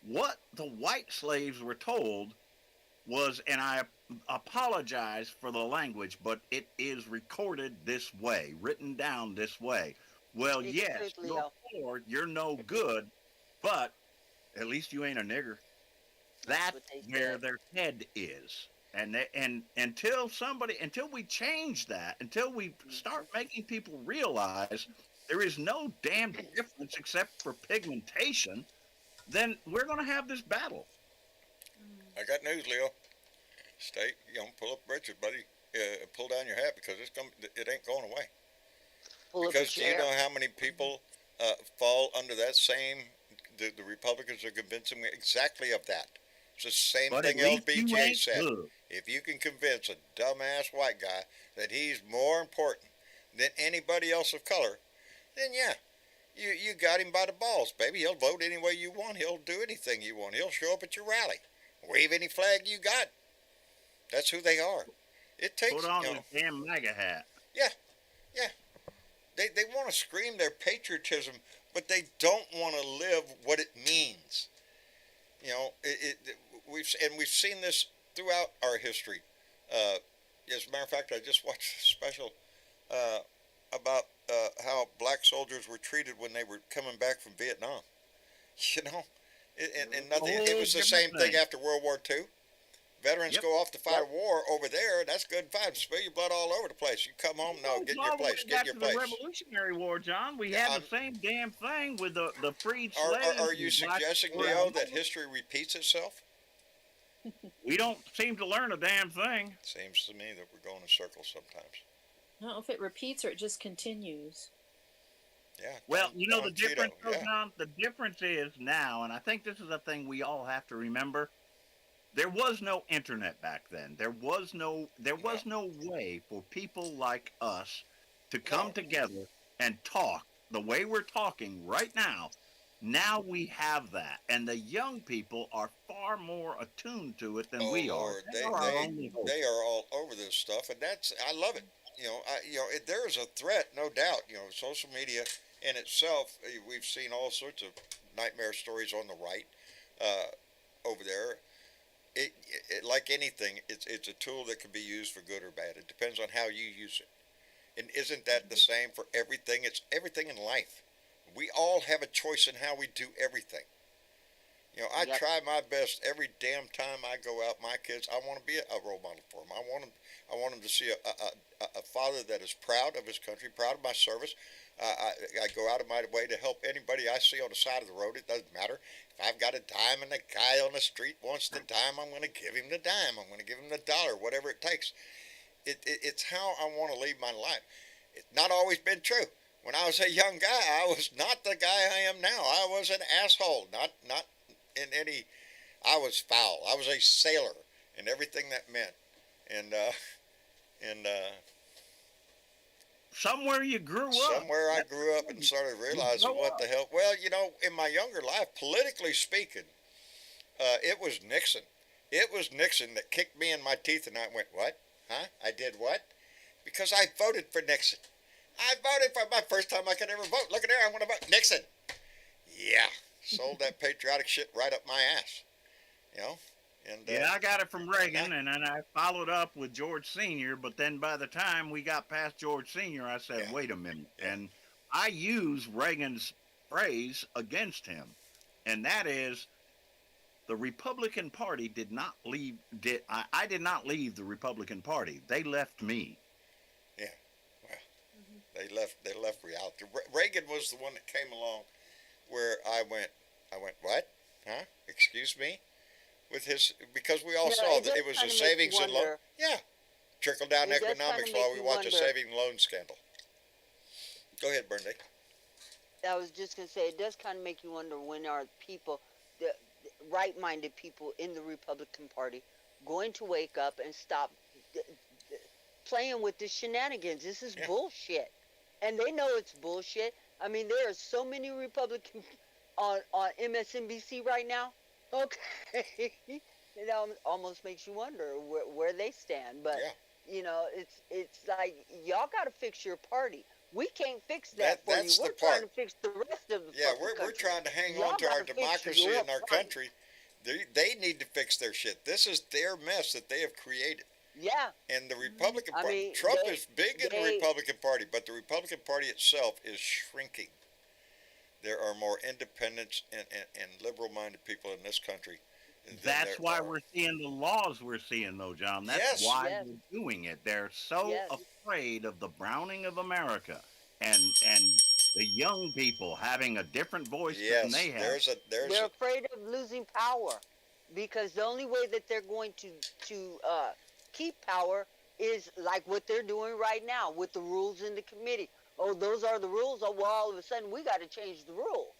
S5: what the white slaves were told was, and I apologize for the language, but it is recorded this way, written down this way. Well, yes, you're poor, you're no good, but at least you ain't a nigger. That's where their head is. And until we change that, until we start making people realize there is no damn difference except for pigmentation, then we're going to have this battle.
S2: I got news, Leo. Stay, pull up Richard, buddy. Pull down your hat because it ain't going away. Because do you know how many people fall under that same? The Republicans are convincing me exactly of that. It's the same thing LBJ said. Good. If you can convince a dumbass white guy that he's more important than anybody else of color, then yeah, you got him by the balls, baby. He'll vote any way you want. He'll do anything you want. He'll show up at your rally, wave any flag you got. That's who they are. It takes.
S5: Put on the damn MAGA hat.
S2: Yeah. They want to scream their patriotism, but they don't want to live what it means. We've seen this throughout our history. As a matter of fact, I just watched a special about how black soldiers were treated when they were coming back from Vietnam. And nothing. It was the same thing after World War II. Veterans go off to fight a war over there. That's good fun. Spill your blood all over the place. You come home, get in your place. Get in your place.
S5: The Revolutionary War, John. We had the same damn thing with the freed slaves.
S2: Are you suggesting, Leo, that history repeats itself?
S5: We don't seem to learn a damn thing.
S2: Seems to me that we're going in circles sometimes.
S4: I don't know if it repeats or it just continues.
S2: Yeah.
S5: Well, the difference, John, the difference is now, and I think this is a thing we all have to remember. There was no internet back then. There was no way for people like us to come together and talk the way we're talking right now. Now we have that, and the young people are far more attuned to it than we are.
S2: They are all over this stuff, and I love it. There is a threat, no doubt. Social media in itself, we've seen all sorts of nightmare stories on the right over there. It like anything, it's a tool that can be used for good or bad. It depends on how you use it. And isn't that the same for everything? It's everything in life. We all have a choice in how we do everything. I try my best every damn time I go out. My kids, I want to be a role model for them. I want them to see a father that is proud of his country, proud of my service. I go out of my way to help anybody I see on the side of the road. It doesn't matter. If I've got a dime and the guy on the street wants the dime, I'm going to give him the dime. I'm going to give him the dollar, whatever it takes. It's how I want to live my life. It's not always been true. When I was a young guy, I was not the guy I am now. I was an asshole. Not in any. I was foul. I was a sailor, and everything that meant. And
S5: somewhere you grew up.
S2: Somewhere I grew up and started realizing what the hell. Well, in my younger life, politically speaking, it was Nixon. It was Nixon that kicked me in my teeth, and I went, "What? Huh? I did what?" Because I voted for Nixon. I voted for my first time I could ever vote. Look at there, I want to vote Nixon. Yeah, sold that patriotic shit right up my ass. And
S5: I got it from Reagan, and then I followed up with George Sr., but then by the time we got past George Sr., I said, wait a minute. And I use Reagan's phrase against him, and that is, the Republican Party did not leave, I did not leave the Republican Party. They left me.
S2: Yeah, well, they left reality. Reagan was the one that came along where I went, what? Huh? Excuse me? With his, because we all saw that it was a savings and loan. Yeah. Trickle down economics while we watch a saving loan scandal. Go ahead, Berndy.
S3: I was just going to say, it does kind of make you wonder when our people, right-minded people in the Republican Party going to wake up and stop playing with this shenanigans. This is bullshit, and they know it's bullshit. I mean, there are so many Republicans on MSNBC right now. Okay, it almost makes you wonder where they stand. But you know, it's like y'all got to fix your party. We can't fix that for you. We're trying to fix the rest of the
S2: we're trying to hang on to our democracy and our country. They need to fix their shit. This is their mess that they have created.
S3: Yeah.
S2: And the Republican Party, Trump is big in the Republican Party, but the Republican Party itself is shrinking. There are more independents and liberal-minded people in this country.
S5: That's why we're seeing the laws we're seeing, though, John. That's why we're doing it. They're so afraid of the browning of America and the young people having a different voice than they have.
S3: They're afraid of losing power, because the only way that they're going to keep power is like what they're doing right now with the rules in the committee. Oh, those are the rules. Oh, well, all of a sudden we got to change the rules,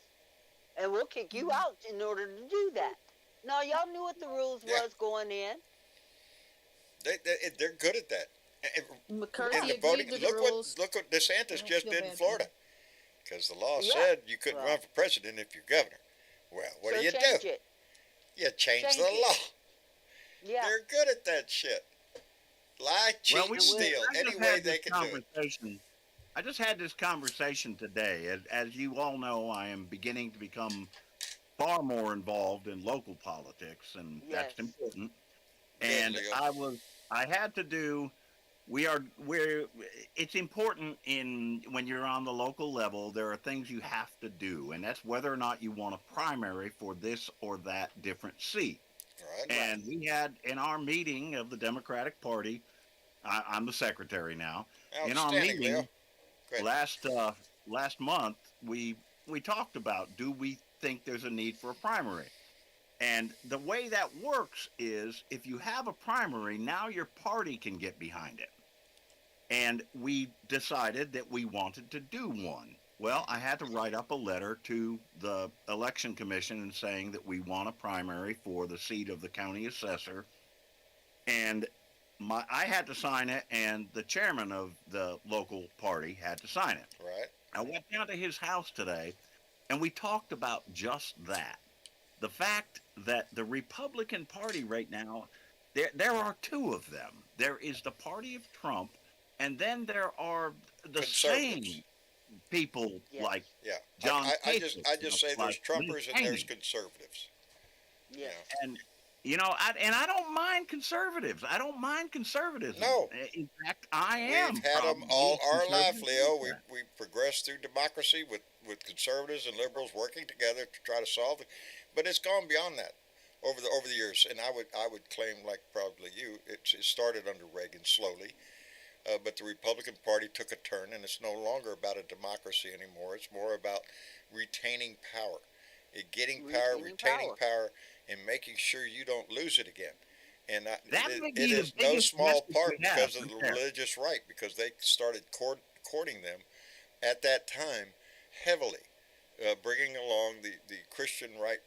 S3: and we'll kick you out in order to do that. No, y'all knew what the rules was going in.
S2: They're good at that.
S4: McCarthy
S2: and the
S4: agreed
S2: voting,
S4: to the rules.
S2: Look what DeSantis just did in Florida, because the law said you couldn't run for president if you're governor. Well, what do you do? You change the law. Yeah. They're good at that shit. Lie, cheat, steal. Any way they can do it.
S5: I just had this conversation today. As you all know, I am beginning to become far more involved in local politics, and that's important. And it's important when you're on the local level, there are things you have to do, and that's whether or not you want a primary for this or that different seat. Right. And we had in our meeting of the Democratic Party, I'm the secretary now. In our meeting last month, we talked about, do we think there's a need for a primary? And the way that works is, if you have a primary, now your party can get behind it. And we decided that we wanted to do one. Well, I had to write up a letter to the election commission and saying that we want a primary for the seat of the county assessor. And I had to sign it, and the chairman of the local party had to sign it.
S2: Right.
S5: I went down to his house today, and we talked about just that. The fact that the Republican Party right now, there are two of them. There is the party of Trump, and then there are the same people like John Kasich.
S2: I just say there's Trumpers and there's conservatives.
S3: Yeah.
S5: And I don't mind conservatives. I don't mind conservatism.
S2: No.
S5: In fact, I am.
S2: We've had them all our life, Leo. We progressed through democracy with conservatives and liberals working together to try to solve it. But it's gone beyond that over the years. And I would claim, like probably you, it started under Reagan slowly. But the Republican Party took a turn, and it's no longer about a democracy anymore. It's more about retaining power, retaining power, and making sure you don't lose it again. And it is no small part because of the religious right, because they started courting them at that time heavily, bringing along the Christian right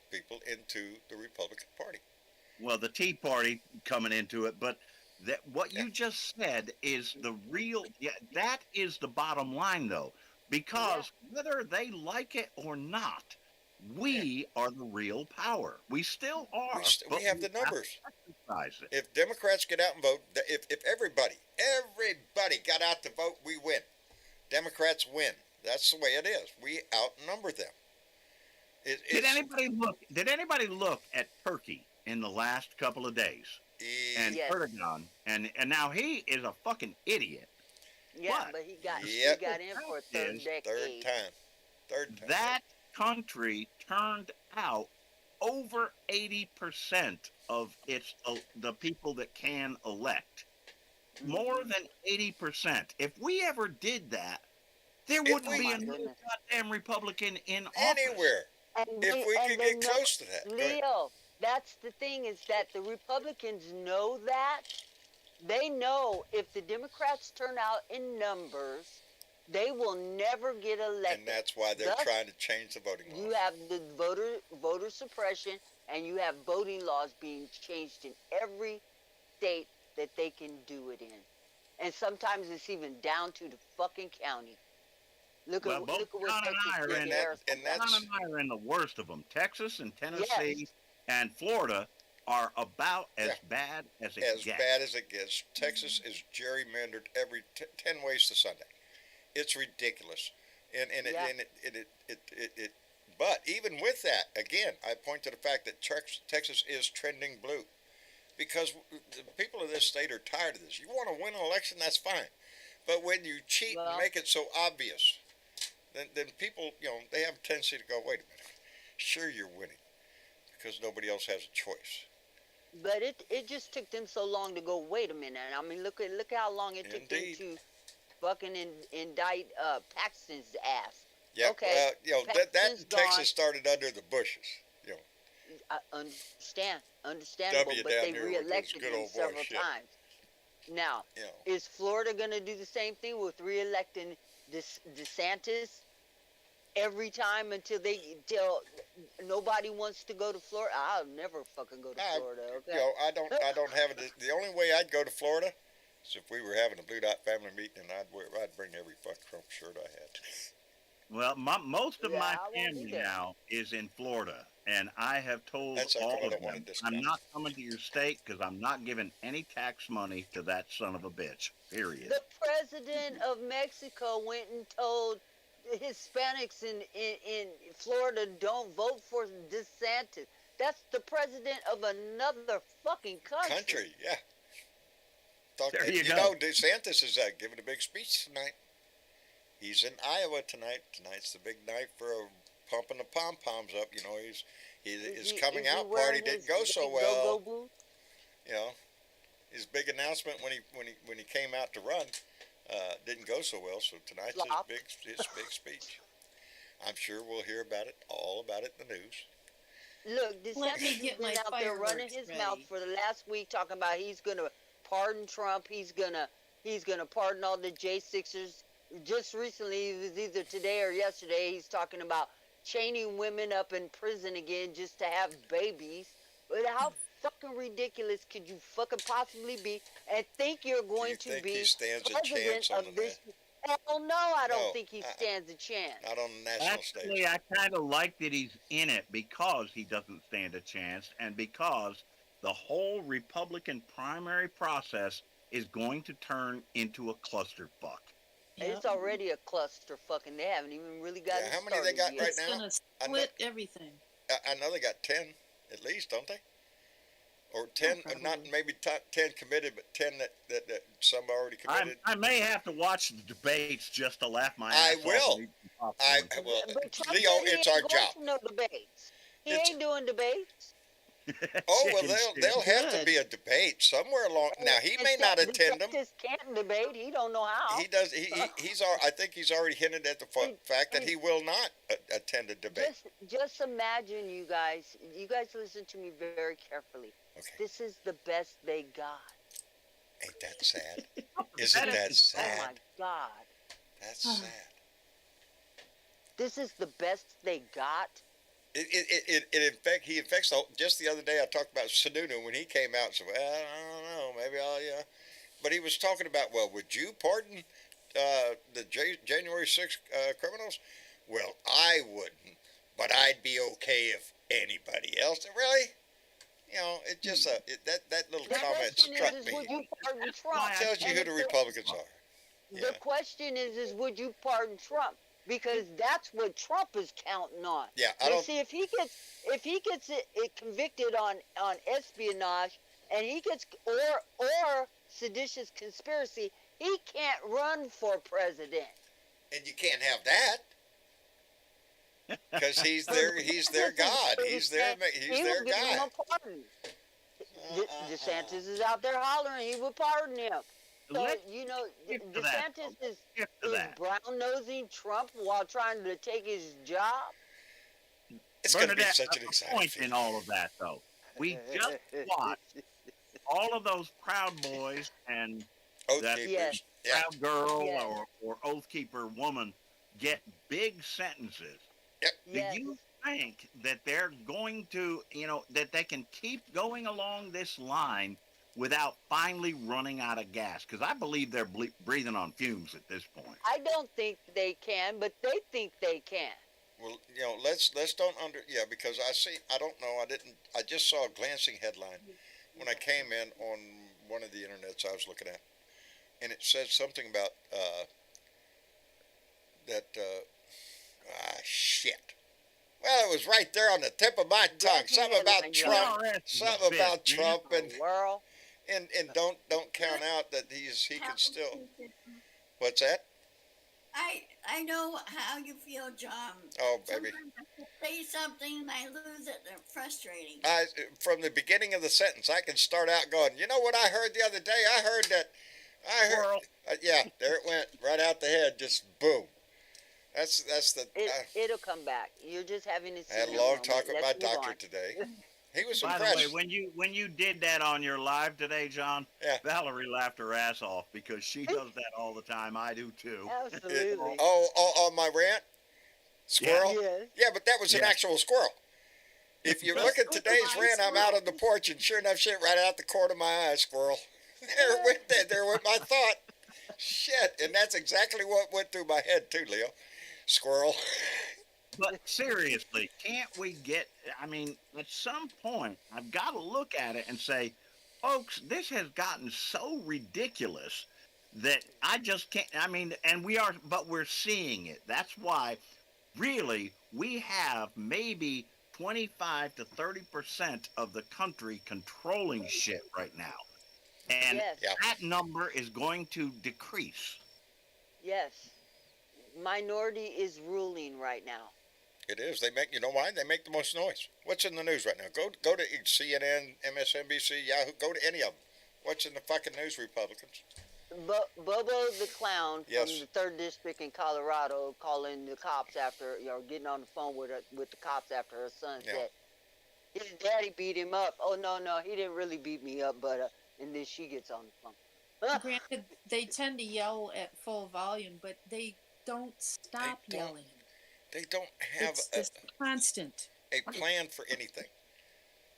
S2: people into the Republican Party.
S5: Well, the Tea Party coming into it, but what you just said is the real, that is the bottom line, though, because whether they like it or not, we are the real power. We still are.
S2: We have the numbers. If Democrats get out and vote, if everybody got out to vote, we win. Democrats win. That's the way it is. We outnumber them.
S5: Did anybody look at Turkey in the last couple of days? And Erdogan, and now he is a fucking idiot.
S3: Yeah, but he got in for a third
S2: time.
S5: That country turned out over 80% of the people that can elect. More than 80%. If we ever did that, there wouldn't be another goddamn Republican in office.
S2: Anywhere. If we could get close to that.
S3: Leo, that's the thing, is that the Republicans know that. They know if the Democrats turn out in numbers, They will never get elected.
S2: And that's why they're
S3: Thus,
S2: trying to change the voting laws.
S3: you have the voter suppression, and you have voting laws being changed in every state that they can do it in. And sometimes it's even down to the fucking county. Look
S5: Well,
S3: at
S5: both
S3: look at what
S5: John and
S3: Texas
S5: I are
S3: did
S5: in
S3: to
S2: that-
S3: Arizona.
S2: and that's-
S5: John and I are in the worst of them. Texas and Tennessee
S3: Yes.
S5: and Florida are about as
S2: Yeah.
S5: bad as it
S2: As
S5: gets.
S2: bad as it gets. Texas is gerrymandered every 10 ways to Sunday. It's ridiculous. And
S3: Yeah.
S2: it but even with that, again, I point to the fact that Texas is trending blue. Because the people of this state are tired of this. You want to win an election, that's fine. But when you cheat
S3: Well-
S2: and make it so obvious, then people, they have a tendency to go, wait a minute, sure you're winning. Because nobody else has a choice.
S3: But it just took them so long to go, wait a minute. I mean, look how long it took
S2: Indeed.
S3: them to fucking indict Paxton's ass.
S2: Yeah,
S3: Okay,
S2: that
S3: Paxton's
S2: in Texas
S3: gone.
S2: started under the Bushes.
S3: I understandable,
S2: W
S3: but
S2: down
S3: they
S2: there with his
S3: reelected
S2: good
S3: him
S2: old boy
S3: several
S2: shit.
S3: times. Now, is Florida going to do the same thing with reelecting DeSantis every time until nobody wants to go to Florida? I'll never fucking go to Florida. Okay.
S2: I don't have it. The only way I'd go to Florida is if we were having a Blue Dot family meeting, and I'd bring every fucking Trump shirt I had.
S5: Well, most of
S3: Yeah,
S5: my
S3: I won't be
S5: family
S3: there.
S5: now is in Florida, and I have told
S2: That's like,
S5: all
S2: I
S5: of
S2: don't want
S5: them,
S2: to discount.
S5: I'm not coming to your state because I'm not giving any tax money to that son of a bitch. Period.
S3: The president of Mexico went and told Hispanics in Florida don't vote for DeSantis. That's the president of another fucking country.
S2: Yeah.
S5: There you
S2: you
S5: go.
S2: know, DeSantis is giving a big speech tonight. He's in Iowa tonight. Tonight's the big night for pumping the pom poms up. His coming out party didn't go so well.
S3: Go-go booth?
S2: His big announcement when he came out to run didn't go so well. So tonight's
S3: Flop.
S2: his big speech. I'm sure we'll hear all about it in the news.
S3: Look,
S4: Let me
S3: DeSantis has
S4: get
S3: been
S4: my
S3: out there running
S4: fireworks
S3: his
S4: ready.
S3: mouth for the last week, talking about he's gonna pardon Trump. He's gonna pardon all the J6ers. Just recently, it was either today or yesterday, he's talking about chaining women up in prison again just to have babies. But how fucking ridiculous could you fucking possibly be and think you're going
S2: Do you think
S3: to be
S2: he stands a
S3: president
S2: chance on
S3: of this? Hell no, I
S2: No,
S3: don't think he stands a chance.
S2: Not on the national stage.
S5: Actually, I kind of like that he's in it because he doesn't stand a chance and because the whole Republican primary process is going to turn into a clusterfuck.
S3: It's already a clusterfuck, and they haven't even really got
S2: Yeah,
S3: it
S2: how many they
S3: started
S2: got
S3: yet.
S2: right
S4: It's
S2: now?
S4: gonna split everything.
S2: I know they got 10 at least, don't they? Or 10,
S4: probably.
S2: not maybe 10 committed, but 10 that some already committed.
S5: I may have to watch the debates just to laugh my
S2: I
S5: ass off.
S2: will.
S5: and eat some popcorn.
S2: Well,
S3: But Trump
S2: Leo,
S3: said he
S2: it's
S3: ain't
S2: our
S3: going
S2: job.
S3: to no debates. He
S2: It's-
S3: ain't doing debates.
S2: Oh well,
S5: Chicken shit.
S2: there'll have to
S4: Good.
S2: be a debate somewhere along. Now he may not attend them.
S3: DeSantis can't debate. He don't know how.
S2: He does. He's. I think he's already hinted at the fact that he will not attend a debate.
S3: Just imagine, you guys. You guys listen to me very carefully.
S2: Okay,
S3: This is the best they got.
S2: ain't that sad? Isn't that
S3: Oh my
S2: sad?
S3: God.
S2: That's sad.
S3: This is the best they got.
S2: He infects just the other day I talked about Sununu when he came out and said, well, I don't know, maybe I'll, but he was talking about, well, would you pardon the January 6th criminals? Well, I wouldn't, but I'd be okay if anybody else. Really? It just, that little
S3: The
S2: comment
S3: question
S2: struck
S3: is,
S2: me.
S3: would you pardon Trump?
S2: It tells you
S3: And
S2: who the Republicans are.
S3: The question is, would you pardon Trump? Because that's what Trump is counting on.
S2: Yeah, I
S3: But
S2: don't.
S3: see, if he gets it convicted on espionage, and he gets or seditious conspiracy, he can't run for president.
S2: And you can't have that. Because he's their God. He's their
S3: He will give
S2: guy.
S3: him a pardon. DeSantis is out there hollering he would pardon him. So,
S5: Let's get to that.
S3: DeSantis
S5: Get to
S3: is
S5: that.
S3: brown-nosing Trump while trying to take his job.
S2: It's going to be
S5: Bernadette,
S2: such an
S5: a
S2: exciting
S5: point
S2: feeling.
S5: in all of that, though. We just watched all of those Proud Boys and
S2: Oath
S5: that
S2: Keepers.
S3: Yes.
S2: Yeah.
S5: proud girl
S3: Yes.
S5: or oath keeper woman get big sentences.
S2: Yep.
S5: Do
S3: Yes.
S5: you think that they're going to, that they can keep going along this line without finally running out of gas? Because I believe they're breathing on fumes at this point.
S3: I don't think they can, but they think they can.
S2: Well, let's don't because I don't know, I just saw a glancing headline when I came in on one of the internets I was looking at, and it said something about that shit. Well, it was right there on the tip of my tongue. Something about Trump. Something about Trump,
S3: World.
S2: and don't count out that he can still. What's that?
S6: I know how you feel, John.
S2: Oh, baby.
S6: Sometimes I say something and I lose it. They're frustrating.
S2: From the beginning of the sentence, I can start out going, you know what I heard the other day? I heard that. Yeah, there it went, right out the head, just boom. That's the.
S3: It'll come back. You're just having a.
S2: I had a long talk with my doctor today. He was
S5: By
S2: impressed.
S5: the way, when you did that on your live today, John,
S2: yeah.
S5: Valerie laughed her ass off because she does that all the time. I do too.
S3: Absolutely.
S2: My rant? Squirrel?
S3: Yeah.
S2: Yeah, but that was an actual squirrel. If you look at today's rant, I'm out on the porch, and sure enough, shit, right out the corner of my eye, squirrel. There went my thought. Shit, and that's exactly what went through my head too, Leo. Squirrel.
S5: But seriously, can't we get, at some point, I've got to look at it and say, folks, this has gotten so ridiculous that I just can't, and but we're seeing it. That's why, really, we have maybe 25 to 30% of the country controlling shit right now. And that number is going to decrease.
S3: Yes. Minority is ruling right now.
S2: It is. You know why? They make the most noise. What's in the news right now? Go to CNN, MSNBC, Yahoo, go to any of them. What's in the fucking news, Republicans?
S3: Bobo the clown from the 3rd District in Colorado calling the cops after, getting on the phone with the cops after her son said his daddy beat him up. Oh, no, he didn't really beat me up, but, and then she gets on the phone.
S4: Granted, they tend to yell at full volume, but they don't stop yelling.
S2: They don't have
S4: it's constant.
S2: A plan for anything,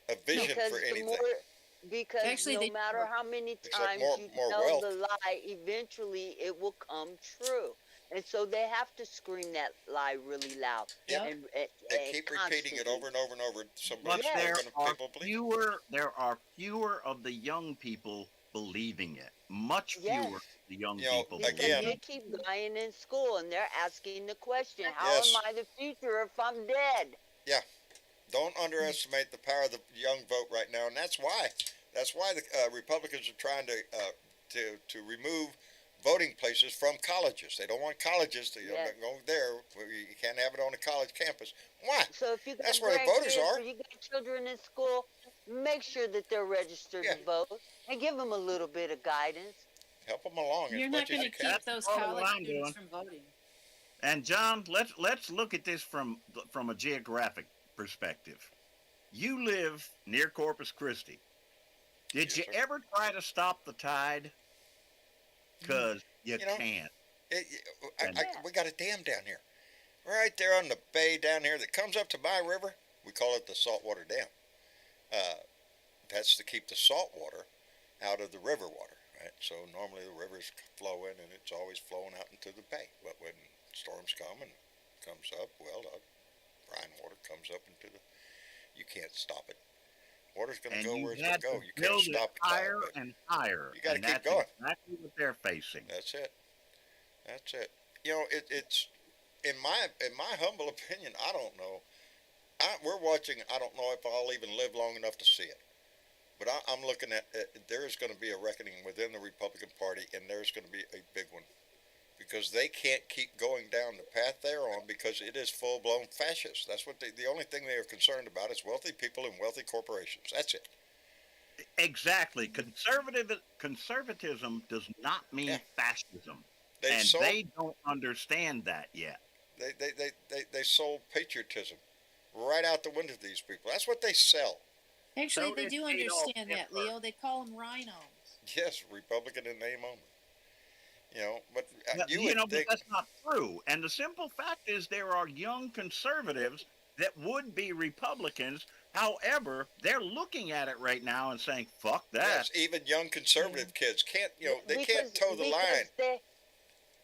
S2: a vision for anything.
S3: Because
S4: actually,
S3: no matter how many times you tell the lie, eventually it will come true. And so they have to scream that lie really loud.
S2: Yeah. And keep repeating it over and over and over.
S5: But there are fewer of the young people believing it. Much fewer of the young people.
S2: Again,
S3: they keep lying in school and they're asking the question, how am I the future if I'm dead?
S2: Yeah. Don't underestimate the power of the young vote right now, and that's why the Republicans are trying to remove voting places from colleges. They don't want colleges to go there. You can't have it on a college campus. Why?
S3: So if you got
S2: that's where the voters are.
S3: You got children in school, make sure that they're registered to vote and give them a little bit of guidance.
S2: Help them along.
S4: You're not going to keep those college students from voting.
S5: And John, let's look at this from a geographic perspective. You live near Corpus Christi. Did you ever try to stop the tide? Because you can't.
S2: We got a dam down here. Right there on the bay down here that comes up to my river. We call it the saltwater dam. That's to keep the salt water out of the river water, right? So normally the river's flowing and it's always flowing out into the bay. But when storms come and comes up, brine water comes up into you can't stop it. Water's going to go where it's going to go. You can't stop it.
S5: Higher and higher.
S2: You got to keep going.
S5: Exactly what they're facing.
S2: That's it. It's in my humble opinion. I don't know. We're watching. I don't know if I'll even live long enough to see it. But I'm looking at there is going to be a reckoning within the Republican Party, and there's going to be a big one. Because they can't keep going down the path they're on because it is full-blown fascist. That's what the only thing they are concerned about is wealthy people and wealthy corporations. That's it.
S5: Exactly. Conservatism does not mean fascism. They don't understand that yet.
S2: They sold patriotism right out the window to these people. That's what they sell.
S4: Actually, they do understand that, Leo. They call them rhinos.
S2: Yes, Republican in name only. You know, but you
S5: You
S2: would
S5: know, but
S2: think,
S5: that's not true. And the simple fact is, there are young conservatives that would be Republicans. However, they're looking at it right now and saying, "Fuck that."
S2: yes, even young
S4: Yeah.
S2: conservative kids can't, you know, they can't
S3: because
S2: toe the line.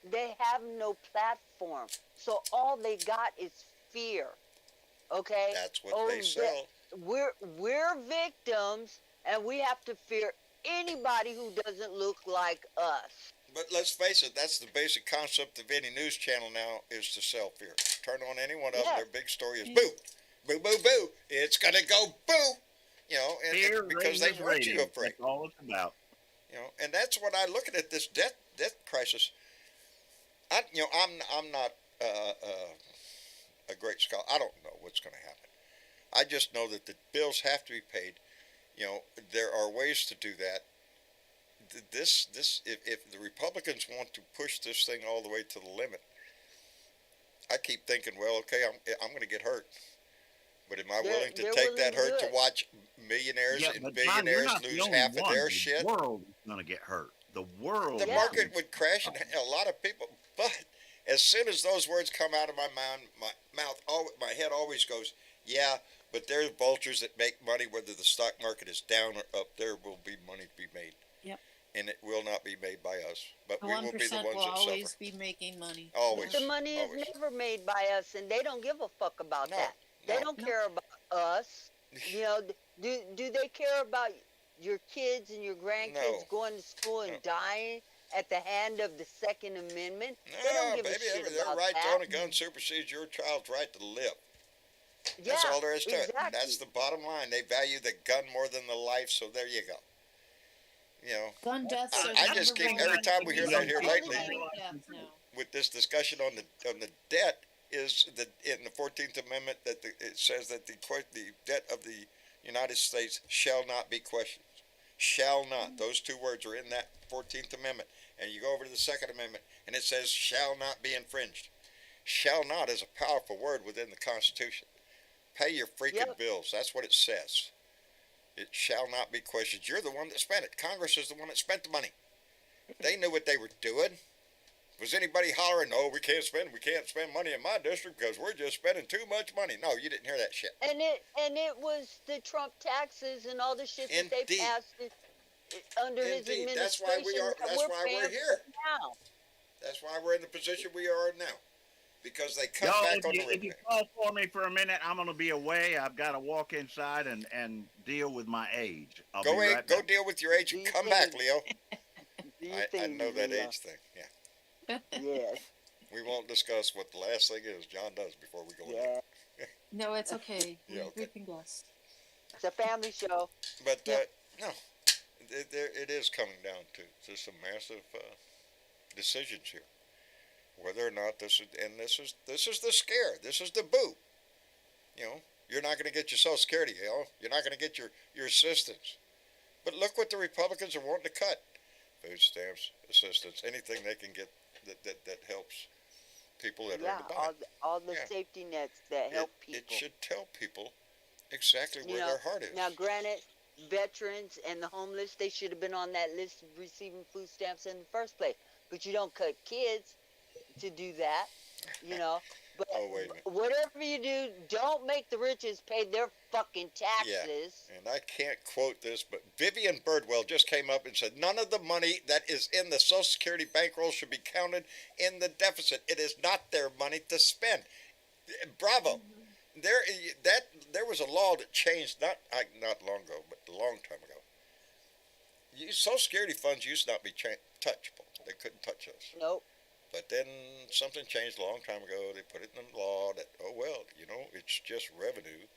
S3: they have no platform, so all they got is fear. Okay.
S2: That's what
S3: Oh,
S2: they sell.
S3: we're victims, and we have to fear anybody who doesn't look like us.
S2: But let's face it, that's the basic concept of any news channel now, is to sell fear. Turn on any one of them,
S3: Yes.
S2: their big story is
S4: Yeah.
S2: boo, boo, boo, boo. It's gonna go boo. You know,
S5: Fear
S2: and because they
S5: raises
S2: want you
S5: ratings.
S2: afraid.
S5: That's all it's about.
S2: You know, and that's what I look at this debt crisis. I'm not a great scholar. I don't know what's going to happen. I just know that the bills have to be paid. You know, there are ways to do that. If the Republicans want to push this thing all the way to the limit, I keep thinking, well, okay, I'm going to get hurt, but am I willing to
S3: They're
S2: take that
S3: willing to
S2: hurt
S3: do
S2: to
S3: it.
S2: watch millionaires
S5: Yeah,
S2: and
S5: but John, you're
S2: billionaires
S5: not the
S2: lose
S5: only
S2: half of
S5: one.
S2: their
S5: The
S2: shit?
S5: world is going to get hurt. The world.
S2: The
S3: Yeah.
S2: market would crash, and a lot of people. But as soon as those words come out of my mouth, my head always goes, "Yeah, but there's vultures that make money whether the stock market is down or up. There will be money to be made."
S4: Yep.
S2: And it will not be made by us, but
S4: The
S2: we will be the
S4: 1%
S2: ones
S4: will
S2: that
S4: always
S2: suffer.
S4: be making money.
S2: Always.
S3: The money
S2: Always.
S3: is never made by us, and they don't give a fuck about
S2: No,
S3: that. They
S2: no.
S3: don't
S4: No.
S3: care about us. You know, do they care about your kids and your grandkids
S2: No.
S3: going to school and
S2: No.
S3: dying at the hand of the Second Amendment? They
S2: No,
S3: don't give
S2: baby,
S3: a shit
S2: their
S3: about
S2: right
S3: that.
S2: to own a gun supersedes your child's right to live.
S3: Yeah,
S2: That's all there is to it.
S3: exactly.
S2: That's the bottom line. They value the gun more than the life, so there you go. You know,
S4: Gun deaths are
S2: I
S4: the
S2: just
S4: number
S2: keep
S4: one
S2: every time we hear that here
S4: reason
S2: lately
S4: for death now.
S2: with this discussion on the debt is that in the 14th Amendment that it says that the debt of the United States shall not be questioned. Shall not. Those two words are in that 14th Amendment. And you go over to the Second Amendment and it says shall not be infringed. Shall not is a powerful word within the Constitution. Pay your freaking
S3: Yep.
S2: bills. That's what it says. It shall not be questioned. You're the one that spent it. Congress is the one that spent the money. They knew what they were doing. Was anybody hollering, "No, we can't spend money in my district because we're just spending too much money"? No, you didn't hear that shit.
S3: And it was the Trump taxes and all the shit that they
S2: Indeed.
S3: passed under his
S2: Indeed.
S3: administration.
S2: That's why we are.
S3: that
S2: That's why
S3: paying
S2: we're
S3: for
S2: here.
S3: now.
S2: That's why we're in the position we are now, because they cut
S5: Y'all,
S2: back on the
S5: if you
S2: revenue.
S5: call for me for a minute, I'm going to be away. I've got to walk inside and deal with my age. I'll be right
S2: Go
S5: back.
S2: deal with your age and
S3: Do you
S2: come back,
S3: think-
S2: Leo.
S3: Do you
S2: I
S3: think,
S2: know that
S3: Leo?
S2: age thing. Yeah,
S3: Yes.
S2: we won't discuss what the last thing is John does before we go in there.
S3: Yeah.
S4: No, it's okay.
S2: Yeah,
S4: We
S2: okay.
S4: can guess.
S3: It's a family show.
S2: But
S4: Yep.
S2: no, it is coming down to some massive decisions here, whether or not this is the scare. This is the boo. You know, you're not going to get your Social Security. You know, you're not going to get your assistance. But look what the Republicans are wanting to cut: food stamps, assistance, anything they can get that helps people that are
S3: Yeah,
S2: in the bind.
S3: all the
S2: Yeah.
S3: safety nets that help people.
S2: It should tell people exactly
S3: You
S2: where
S3: know,
S2: their heart is.
S3: Now, granted, veterans and the homeless, they should have been on that list of receiving food stamps in the first place. But you don't cut kids to do that, you know. But
S2: Oh, wait a minute.
S3: whatever you do, don't make the riches pay their fucking taxes.
S2: And I can't quote this, but Vivian Birdwell just came up and said none of the money that is in the Social Security bankroll should be counted in the deficit. It is not their money to spend. Bravo. There was a law that changed not long ago, but a long time ago. Social Security funds used to not be touchable. They couldn't touch us.
S3: Nope.
S2: But then something changed a long time ago. They put it in the law that, oh, well, you know, it's just revenue.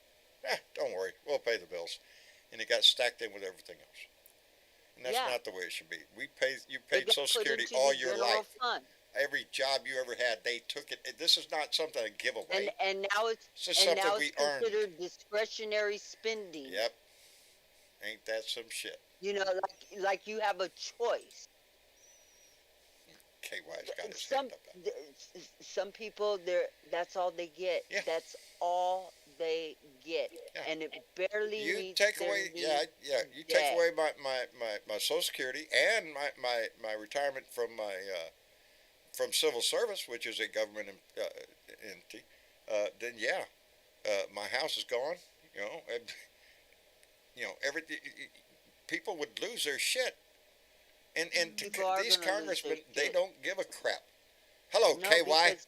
S2: Don't worry, we'll pay the bills. And it got stacked in with everything else. And that's
S3: Yeah.
S2: not the way it should be. You
S3: They
S2: paid
S3: got
S2: Social
S3: put
S2: Security
S3: into
S2: all
S3: the
S2: your
S3: general
S2: life.
S3: fund.
S2: Every job you ever had, they took it. This is not something, a giveaway.
S3: And now it's
S2: This is
S3: and
S2: something
S3: now
S2: we
S3: it's
S2: earned.
S3: considered discretionary spending.
S2: Yep. Ain't that some shit?
S3: You know, like you have a choice.
S2: KY's got his
S3: Some
S2: hand up.
S3: some people, that's all they get.
S2: Yeah.
S3: That's all they get,
S2: Yeah.
S3: and it barely
S2: You
S3: meets
S2: take
S3: their
S2: away,
S3: needs.
S2: you take away my Social Security and my retirement from my from civil service, which is a government entity. Then my house is gone. And, everything. People would lose their shit. And
S3: People are
S2: these
S3: gonna lose their
S2: congressmen, they
S3: shit.
S2: don't give a crap. Hello,
S3: No,
S2: KY.
S3: because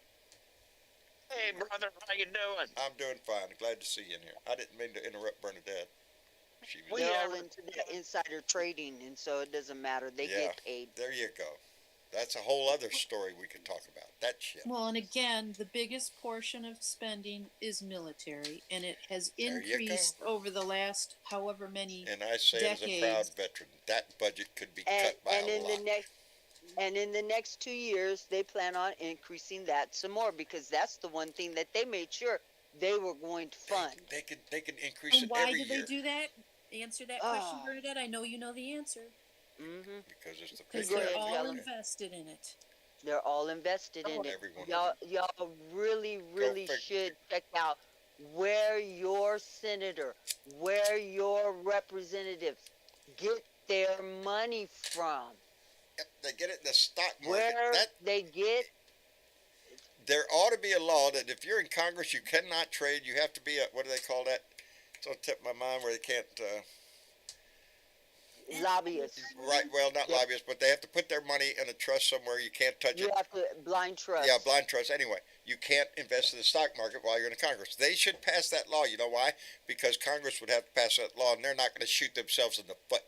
S7: Hey, brother, how you doing?
S2: I'm doing fine. Glad to see you in here. I didn't mean to interrupt Bernadette. She was.
S3: they're
S7: Yeah,
S3: all into that insider trading, and so it doesn't matter. They
S2: Yeah.
S3: get paid.
S2: There you go. That's a whole other story we could talk about. That shit.
S4: Well, and again, the biggest portion of spending is military, and it has
S2: There you go.
S4: increased over the last however many.
S2: And I say it as a
S4: decades.
S2: proud veteran, that budget could be
S3: And
S2: cut by
S3: and
S2: a
S3: in
S2: lot.
S3: the next 2 years, they plan on increasing that some more, because that's the one thing that they made sure they were going to fund.
S2: They can increase
S4: And
S2: it
S4: why
S2: every
S4: do they
S2: year
S4: do that? Answer that question,
S3: Ah.
S4: Bernadette. I know you know the answer.
S3: Mm-hmm.
S2: because it's the
S4: Because
S3: Go
S4: they're
S3: ahead,
S4: all
S3: Jella.
S4: invested in it.
S3: They're all invested in it.
S2: Every one of
S3: Y'all really
S2: figure.
S3: should check out where your senator, where your representatives get their money from.
S2: Yep, they get it in the stock market.
S3: Where they get.
S2: There ought to be a law that if you're in Congress, you cannot trade. You have to be a, what do they call that? It's on the tip of my mind where they can't.
S3: Lobbyists.
S2: Right. Well, not
S3: Yep.
S2: lobbyists, but they have to put their money in a trust somewhere. You can't touch
S3: You
S2: it.
S3: have to blind trust.
S2: Yeah, blind trust. Anyway, you can't invest in the stock market while you're in Congress. They should pass that law. You know why? Because Congress would have to pass that law, and they're not going to shoot themselves in the foot.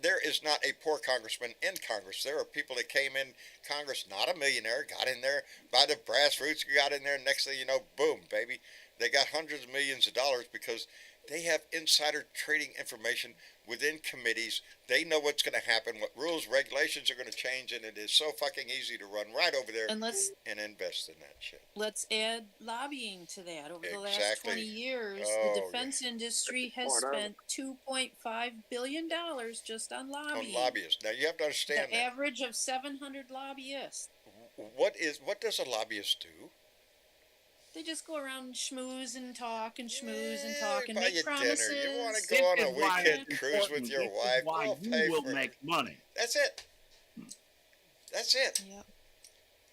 S2: There is not a poor congressman in Congress. There are people that came in Congress, not a millionaire, got in there by the grassroots, got in there, and next thing you know, boom, baby. They got hundreds of millions of dollars because they have insider trading information within committees. They know what's going to happen, what rules, regulations are going to change, and it is so fucking easy to run right over there
S4: And
S2: and invest in that shit.
S4: let's add lobbying to that. Over the last
S2: Exactly.
S4: 20 years,
S2: Oh,
S4: the defense industry has
S7: Whatever.
S4: spent $2.5 billion just on
S2: On
S4: lobbying.
S2: lobbyists. Now, you have to understand
S4: The
S2: that.
S4: average of 700 lobbyists.
S2: What does a lobbyist do?
S4: They just go around and schmooze and talk and schmooze and
S2: Yeah,
S4: talk and
S2: buy
S4: make
S2: you
S4: promises.
S2: dinner. You want to
S5: This
S2: go on a
S5: is why
S2: weekend
S5: it's
S2: cruise with
S5: important.
S2: your
S5: This is
S2: wife?
S5: why
S2: We'll
S5: you
S2: pay
S5: will
S2: for it.
S5: make money.
S2: That's it. That's it.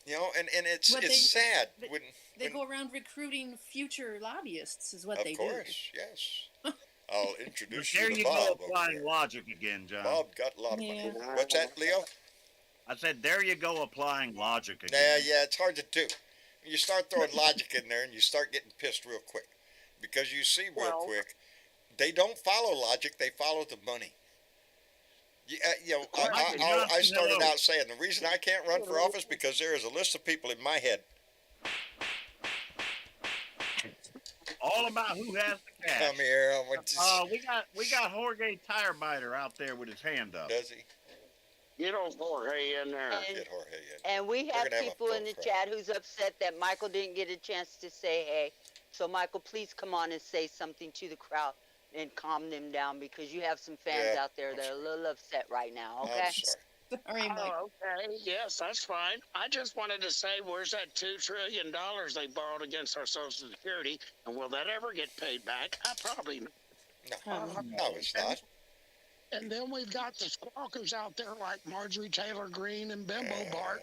S4: Yep.
S2: And it's
S4: What
S2: sad
S4: they-
S2: when
S4: They go around recruiting future lobbyists, is what
S2: of
S4: they
S2: course, yes. I'll introduce
S5: There
S2: you to
S5: you go,
S2: Bob. over
S5: applying
S2: there.
S5: logic again, John.
S2: Bob got a lot of
S4: Yeah.
S2: money. What's that, Leo?
S5: I said, there you go, applying logic
S2: Yeah,
S5: again.
S2: yeah, it's hard to do. You start throwing logic in there, and you start getting pissed real quick, because you see real
S7: Well-
S2: quick, they don't follow logic; they follow the money. I started out saying the reason I can't run for office because there is a list of people in my head.
S5: All about who has the cash.
S2: Come here, I want to.
S5: We got Jorge Tirebiter out there with his hand up.
S2: Does he?
S7: Get old Jorge in there.
S3: And,
S2: Get Jorge in.
S3: and we
S2: We're
S3: have
S2: gonna have a
S3: people in the
S2: full
S3: chat who's upset that Michael didn't get a chance to say hey. So Michael, please come on and say something to the crowd and calm them down, because you have some fans
S2: Yeah,
S3: out there
S2: I'm
S3: that are a
S2: sorry.
S3: little upset right now. Okay.
S2: I'm sorry.
S4: Sorry, Mike.
S7: Oh, okay. Yes, that's fine. I just wanted to say, where's that $2 trillion they borrowed against our Social Security, and will that ever get paid back? I probably.
S2: No, it's not.
S8: And then we've got the squawkers out there like Marjorie Taylor Greene and Bimbo Bart.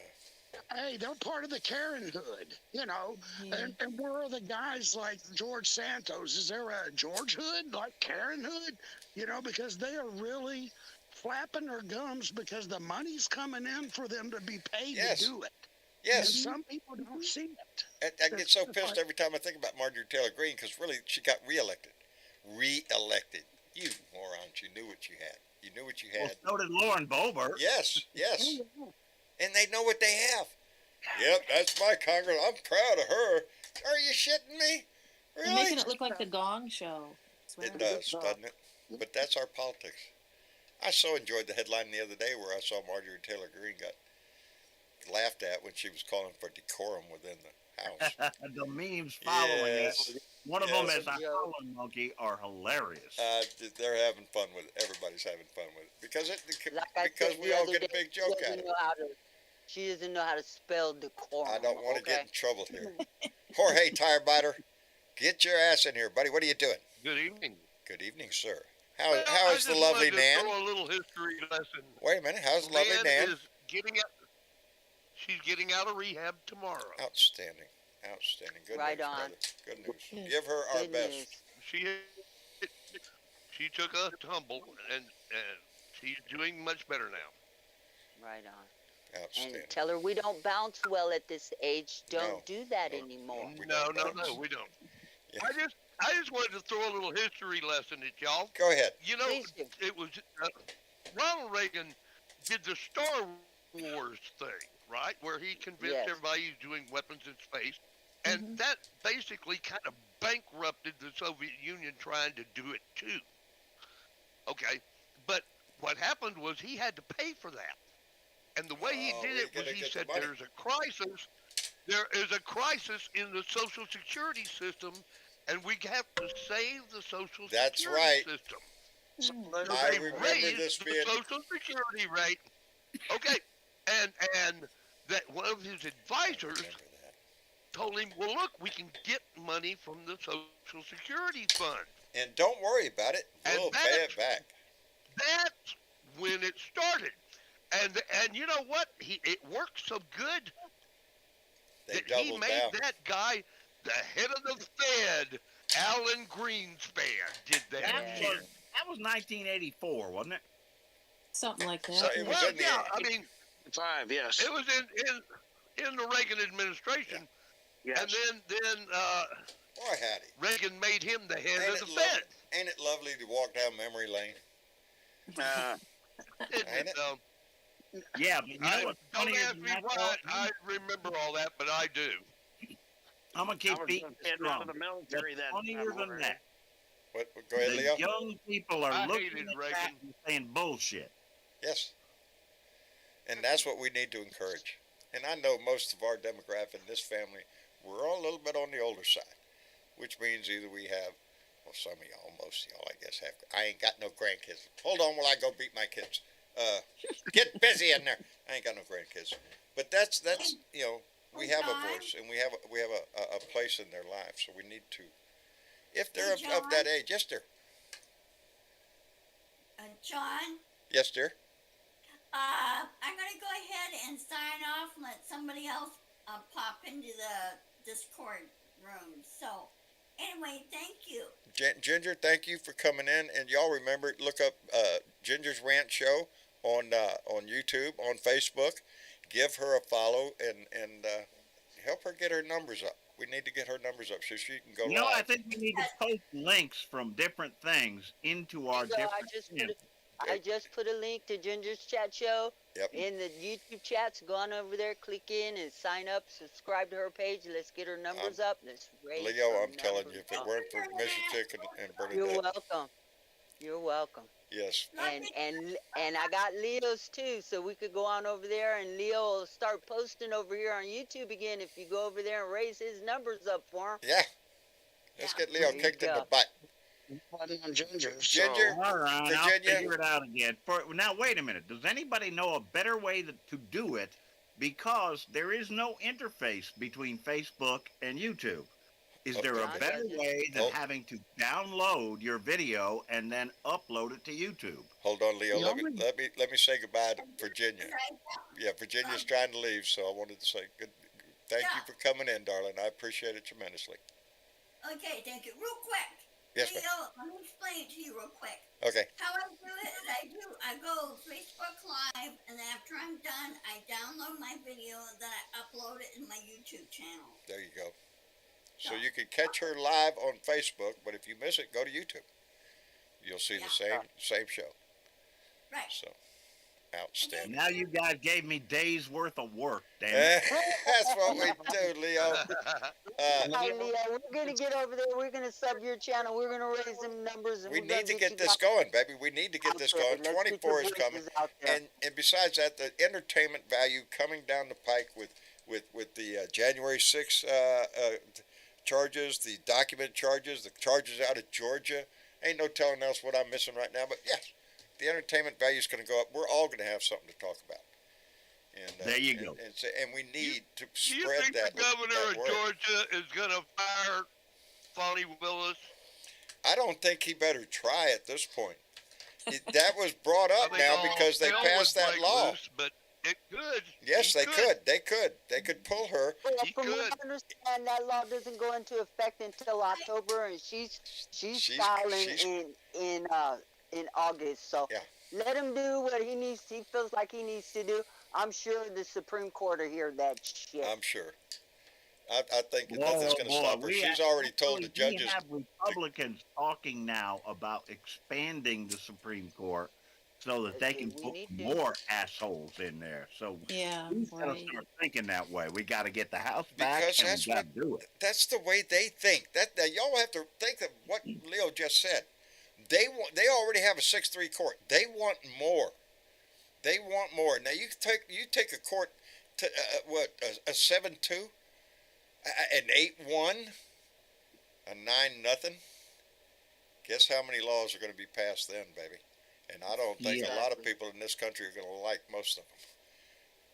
S8: Hey, they're part of the Karen hood, you know.
S4: Yeah.
S8: And where are the guys like George Santos? Is there a George hood, like Karen hood? You know, because they are really flapping their gums because the money's coming in for them to be paid
S2: Yes.
S8: to do it. And
S2: Yes,
S8: some people don't see it.
S2: I get so pissed every time I think about Marjorie Taylor Greene because really she got reelected. Reelected. You morons! You knew what you had. You knew what you
S5: Well,
S2: had.
S5: so did Lauren Boebert.
S2: Yes, yes. And they know what they have. Yep, that's my Congress. I'm proud of her. Are you shitting me?
S4: They're making
S2: Really?
S4: it look like the Gong Show. I swear.
S2: It does, doesn't it? But that's our politics. I so enjoyed the headline the other day where I saw Marjorie Taylor Greene got laughed at when she was calling for decorum within the House.
S5: The memes following
S2: Yes.
S5: it. One of
S2: Yes.
S5: them is a howling monkey are hilarious.
S2: They're having fun with it. Everybody's having fun with it because
S3: Like I
S2: because
S3: said
S2: we
S3: the
S2: all
S3: other
S2: get a
S3: day,
S2: big
S3: he
S2: joke
S3: doesn't
S2: out of it.
S3: know how to- She doesn't know how to spell decorum.
S2: I don't want to get
S3: okay?
S2: in trouble here. Jorge Tire Biter, get your ass in here, buddy. What are you doing?
S9: Good evening.
S2: Good evening, sir. How
S9: Well,
S2: how
S9: I
S2: is the
S9: just
S2: lovely
S9: wanted to
S2: Nan?
S9: throw a little history lesson.
S2: Wait a minute. How's the lovely Nan?
S9: Is getting out. She's getting out of rehab tomorrow.
S2: Outstanding. Outstanding. Good
S3: Right
S2: news,
S3: on.
S2: brother. Good news. Give her our
S3: Good
S2: best.
S3: news.
S9: She took a tumble and she's doing much better now.
S3: Right on.
S2: Outstanding.
S3: And tell her we don't bounce well at this age. Don't
S2: No.
S3: do that
S2: No.
S3: anymore.
S2: We
S9: No,
S2: don't bounce.
S9: we don't.
S2: Yeah.
S9: I just wanted to throw a little history lesson at y'all.
S2: Go ahead.
S9: You know,
S3: Please do.
S9: it was Ronald Reagan did the Star Wars thing, right, where he convinced
S3: Yes.
S9: everybody he's doing weapons in space, and that basically kind of bankrupted the Soviet Union trying to do it too. Okay, but what happened was he had to pay for that, and the way he
S2: Oh,
S9: did
S2: we
S9: it was
S2: gotta
S9: he
S2: get the
S9: said
S2: money.
S9: there's a crisis. There is a crisis in the Social Security system, and we have to save the Social
S2: That's
S9: Security
S2: right.
S9: system.
S7: So
S2: I
S9: They
S2: remember
S9: raised
S2: this
S9: the
S2: being.
S9: Social Security rate. Okay, and that one of his advisors
S2: Remember that.
S9: told him, "Well, look, we can get money from the Social Security fund."
S2: And don't worry about it.
S9: And
S2: We'll pay
S9: that's-
S2: it back.
S9: That's when it started, and you know what? It worked so good
S2: They
S9: that he
S2: doubled
S9: made
S2: down.
S9: that guy the head of the Fed. Alan Greenspan did that.
S3: Yeah.
S5: That was 1984, wasn't it?
S4: Something like that.
S2: So it was
S9: Well,
S2: in the
S9: yeah, I mean,
S7: 5, yes.
S9: it was in the Reagan administration,
S7: Yes.
S9: and then
S2: Boy, howdy.
S9: Reagan made him the head
S2: Ain't
S9: of
S2: it,
S9: the
S2: lovely,
S9: Fed.
S2: ain't it lovely to walk down memory lane?
S9: Isn't
S2: Ain't
S9: it,
S2: it?
S5: Yeah, but you know what's
S9: don't
S5: funnier
S9: ask
S5: than
S9: me
S5: that,
S9: why
S5: Dalton?
S9: I remember all that, but I do.
S5: I'm gonna
S7: I
S5: keep
S7: was
S5: beating
S7: just getting out
S5: strong.
S7: of the military
S5: What's
S7: then.
S5: funnier than that?
S2: What? Go ahead,
S5: The
S2: Leo.
S5: young people are
S9: I
S5: looking
S9: hated
S5: at
S9: Reagan.
S5: that and saying bullshit.
S2: Yes. And that's what we need to encourage. And I know most of our demographic in this family, we're all a little bit on the older side, which means either we have, well, some of y'all, most of y'all, I guess, have. I ain't got no grandkids. Hold on while I go beat my kids. Get busy in there. I ain't got no grandkids. But that's you know, we have a voice and we have a place in their lives, so we need to. If they're of that age, yes, dear.
S6: John,
S2: Yes, dear.
S6: I'm going to go ahead and sign off and let somebody else pop into the Discord room. So, anyway, thank you.
S2: Ginger, thank you for coming in. And y'all remember, look up Ginger's Rant Show on YouTube, on Facebook. Give her a follow and help her get her numbers up. We need to get her numbers up so she can go
S5: You know, I
S2: live.
S5: think we need to post links from different things into our
S3: So I
S5: different
S3: just
S5: channels.
S3: I just put a link to Ginger's chat show
S2: Yep.
S3: in the YouTube chats. Go on over there, click in, and sign up. Subscribe to her page. Let's get her numbers up. Let's raise
S2: Leo,
S3: her
S2: I'm telling you, if
S3: numbers
S2: it
S3: up.
S2: weren't for Mission Chick and
S3: You're
S2: Bernadette,
S3: welcome. You're welcome.
S2: yes.
S3: And I got Leo's too, so we could go on over there, and Leo will start posting over here on YouTube again if you go over there and raise his numbers up for him.
S2: Yeah. Let's get Leo
S3: There you
S2: kicked in the
S3: go.
S2: butt.
S7: On Ginger.
S2: Ginger?
S5: All right, I'll
S2: Virginia?
S5: figure it out again. Now, wait a minute. Does anybody know a better way to do it? Because there is no interface between Facebook and YouTube. Is there a
S3: Okay.
S5: better way than
S2: Oh.
S5: having to download your video and then upload it to YouTube?
S2: Hold on, Leo.
S5: No,
S2: Let me say goodbye to Virginia. Yeah, Virginia's trying to leave, so I wanted to say good. Thank you for coming in, darling. I appreciate it tremendously.
S6: Okay, thank you. Real quick.
S2: Yes, ma'am.
S6: Leo, let me explain it to you real quick.
S2: Okay.
S6: How I do it is I go Facebook Live, and then after I'm done, I download my video, and then I upload it in my YouTube channel.
S2: There you go. So you can catch her live on Facebook, but if you miss it, go to YouTube. You'll see the same show.
S6: Right.
S2: So outstanding.
S5: Now you guys gave me days worth of work, damn it.
S2: That's what we do, Leo.
S3: Hi, Leo. We're gonna get over there. We're gonna sub your channel. We're gonna raise them numbers. And
S2: We
S3: we're gonna
S2: need to
S3: you
S2: get this
S3: out
S2: going, baby. We need to get
S3: out
S2: this
S3: there.
S2: going.
S3: Let's get
S2: 24
S3: your
S2: is coming,
S3: voices out there.
S2: and besides that, the entertainment value coming down the pike with the January 6th charges, the document charges, the charges out of Georgia. Ain't no telling else what I'm missing right now, but yes, the entertainment value is going to go up. We're all going to have something to talk about. And
S5: There you go.
S2: And we need to
S9: Do you
S2: spread
S9: think
S2: that.
S9: the governor
S2: that
S9: of
S2: word.
S9: Georgia is going to fire Fonnie Willis?
S2: I don't think he better try at this point. That was brought up now because they
S9: hell
S2: passed
S9: would
S2: that
S9: break
S2: law.
S9: loose, but it could.
S2: Yes,
S9: He
S2: they could. They could pull her.
S3: Well,
S9: He
S3: from what
S9: could.
S3: I understand, that law doesn't go into effect until October, and she's filing in August. So
S2: Yeah.
S3: let him do what he needs. He feels like he needs to do. I'm sure the Supreme Court will hear that shit.
S2: I'm sure. I think that nothing's going to stop her. She's already told the judges.
S5: We have Republicans talking now about expanding the Supreme Court so that they can put more assholes in there. So
S4: Yeah,
S5: we got to
S4: right.
S5: start thinking that way. We got to get the House back,
S2: Because
S5: and we got to do it.
S2: That's the way they think. That y'all have to think of what Leo just said. They already have a 6-3 court. They want more. They want more. Now you take a court to a 7-2, an 8-1, a 9-0. Guess how many laws are going to be passed then, baby? And I don't think a lot of people in this country are going to like most of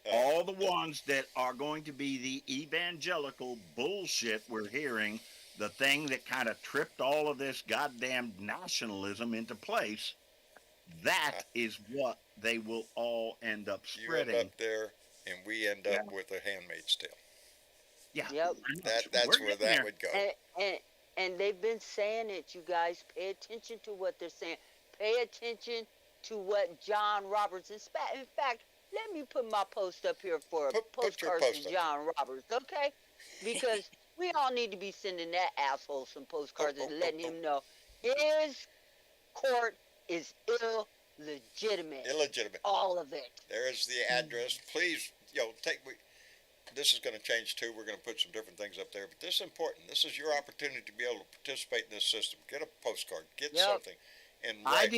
S2: them.
S5: All the ones that are going to be the evangelical bullshit we're hearing, the thing that kind of tripped all of this goddamn nationalism into place, that is what they will all end up spreading.
S2: You end up there, and we end up with a Handmaid's Tale.
S5: Yeah.
S3: Yep.
S2: That's where that would go.
S3: And they've been saying it, you guys. Pay attention to what they're saying. Pay attention to what John Roberts is. In fact, let me put my post up here for a postcard from John Roberts, okay? Because we all need to be sending that asshole some postcards and letting him know his court is illegitimate.
S2: Illegitimate.
S3: All of it.
S2: There's the address. Please, this is going to change too. We're going to put some different things up there, but this is important. This is your opportunity to be able to participate in this system. Get a postcard. Get something. And
S5: I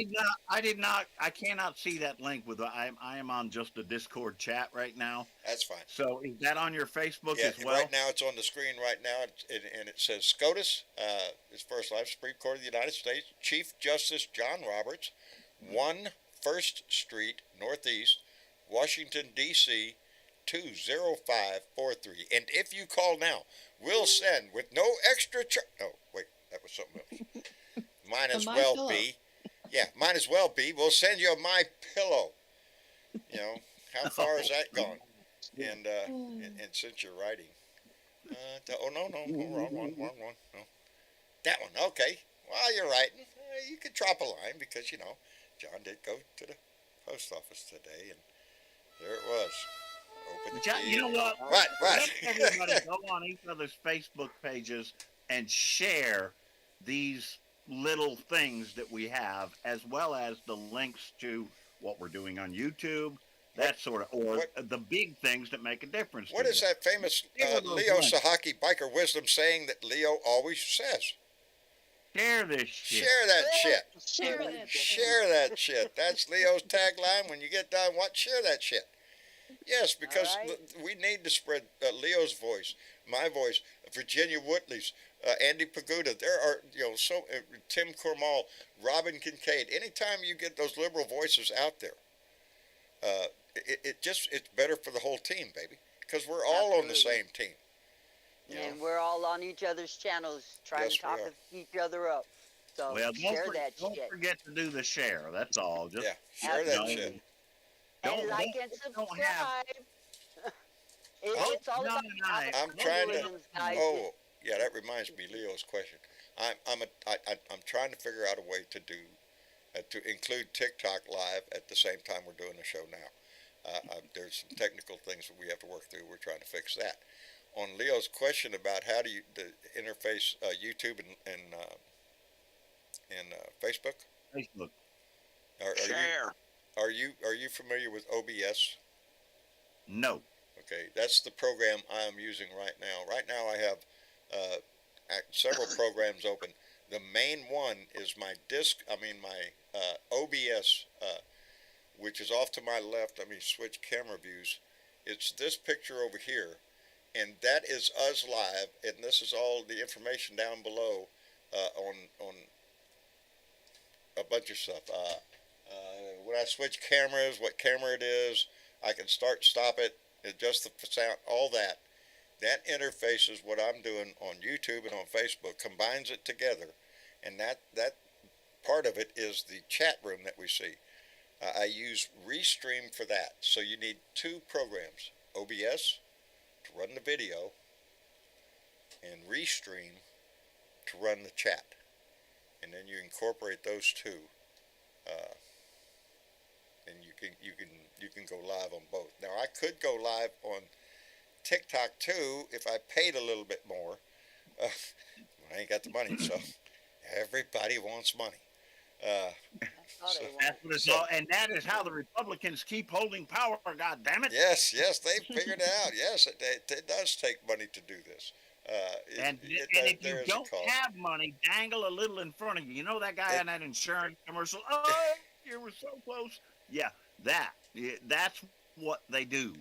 S5: cannot see that link with I am on just a Discord chat right now.
S2: That's fine.
S5: So is that on your Facebook as well?
S2: Right now it's on the screen right now, and it says SCOTUS, his first life, Supreme Court of the United States, Chief Justice John Roberts, 1 First Street, Northeast, Washington, D.C., 20543. And if you call now, we'll send with no extra charge. Oh, wait, that was something else. Might as well be. Yeah, might as well be. We'll send you a My Pillow. You know, how far has that gone? And since you're writing, no, wrong one. No, that one. Okay. While you're writing, you could drop a line because John did go to the post office today, and there it was. Open
S5: John, you know what?
S2: What?
S5: Let everybody go on each other's Facebook pages and share these little things that we have, as well as the links to what we're doing on YouTube, that sort of, or the big things that make a difference.
S2: What is that famous Leo Sahaki biker wisdom saying that Leo always says?
S5: Share this shit.
S2: Share that shit.
S4: Share
S2: that shit. That's Leo's tagline. When you get done, share that shit. Yes, because we need to spread Leo's voice, my voice, Virginia Whitley's, Andy Pagoda. There are, Tim Cormal, Robin Kincaid. Anytime you get those liberal voices out there, it's better for the whole team, baby, because we're all on the same team.
S3: And we're all on each other's channels trying to talk each other up. So share that shit.
S5: Don't forget to do the share. That's all. Just
S2: share that shit.
S3: And like and subscribe. It's all about
S2: I'm trying to. Oh, yeah, that reminds me. Leo's question. I'm trying to figure out a way to do to include TikTok live at the same time we're doing the show now. There's some technical things that we have to work through. We're trying to fix that. On Leo's question about how do you interface YouTube and Facebook.
S5: Facebook.
S2: Are you familiar with OBS?
S5: No.
S2: Okay, that's the program I am using right now. Right now I have several programs open. The main one is my OBS, which is off to my left. Let me switch camera views. It's this picture over here, and that is us live, and this is all the information down below on a bunch of stuff. When I switch cameras, what camera it is, I can start, stop it, adjust the sound, all that. That interfaces what I'm doing on YouTube and on Facebook, combines it together, and that part of it is the chat room that we see. I use Restream for that. So you need two programs, OBS to run the video and Restream to run the chat. And then you incorporate those two, and you can go live on both. Now I could go live on TikTok too if I paid a little bit more. I ain't got the money, so everybody wants money.
S3: That's all they want.
S5: That's what it's all, and that is how the Republicans keep holding power. God damn it!
S2: Yes, they figured it out. Yes, it does take money to do this.
S5: And if you don't have money, dangle a little in front of you. You know that guy on that insurance commercial? Oh, you were so close. Yeah, that's what they do.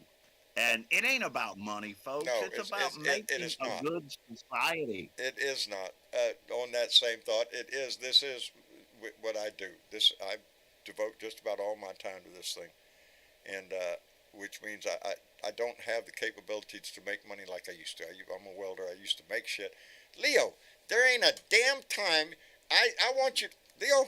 S5: And it ain't about money, folks.
S2: No,
S5: it's about making a good society.
S2: It is not. On that same thought, this is what I do. I devote just about all my time to this thing. And which means I don't have the capabilities to make money like I used to. I'm a welder. I used to make shit. Leo, there ain't a damn time. I want you, Leo,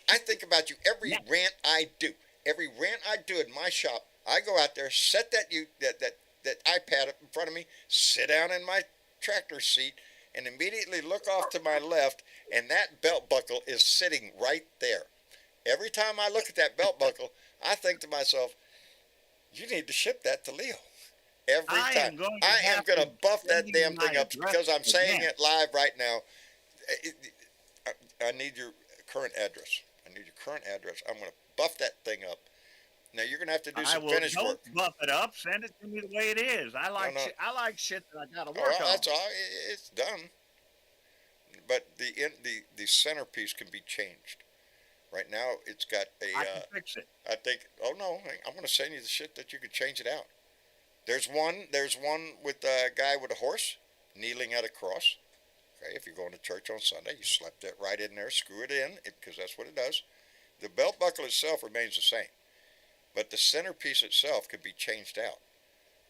S2: I think about you every rant I do. Every rant I do in my shop, I go out there, set that iPad up in front of me, sit down in my tractor seat, and immediately look off to my left, and that belt buckle is sitting right there. Every time I look at that belt buckle, I think to myself, you need to ship that to Leo. Every time. I am going to buff that damn thing up because I'm saying it live right now. I need your current address. I'm going to buff that thing up. Now you're going to have to do some finish work.
S5: Don't buff it up. Send it to me the way it is. I like shit that I got to work on.
S2: That's all. It's done. But the centerpiece can be changed. Right now, it's got a.
S5: I can fix it.
S2: I think. Oh no! I'm going to send you the shit that you can change it out. There's one with a guy with a horse kneeling at a cross. Okay, if you're going to church on Sunday, you slap that right in there, screw it in, because that's what it does. The belt buckle itself remains the same, but the centerpiece itself could be changed out.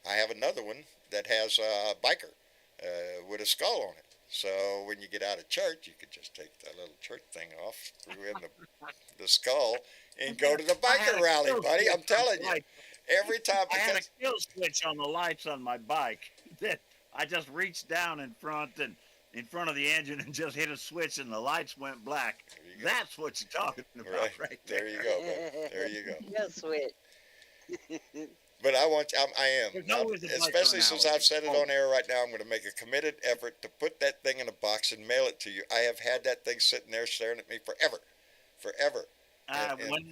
S2: I have another one that has a biker with a skull on it. So when you get out of church, you could just take that little church thing off, screw in the skull, and go to the biker rally, buddy. I'm telling you. Every time.
S5: I had a kill switch on the lights on my bike. I just reached down in front of the engine and just hit a switch, and the lights went black. That's what you're talking about right there.
S2: There you go, buddy. There you go.
S3: No switch.
S2: But I am. Now, especially since I've said it on air right now, I'm going to make a committed effort to put that thing in a box and mail it to you. I have had that thing sitting there staring at me forever.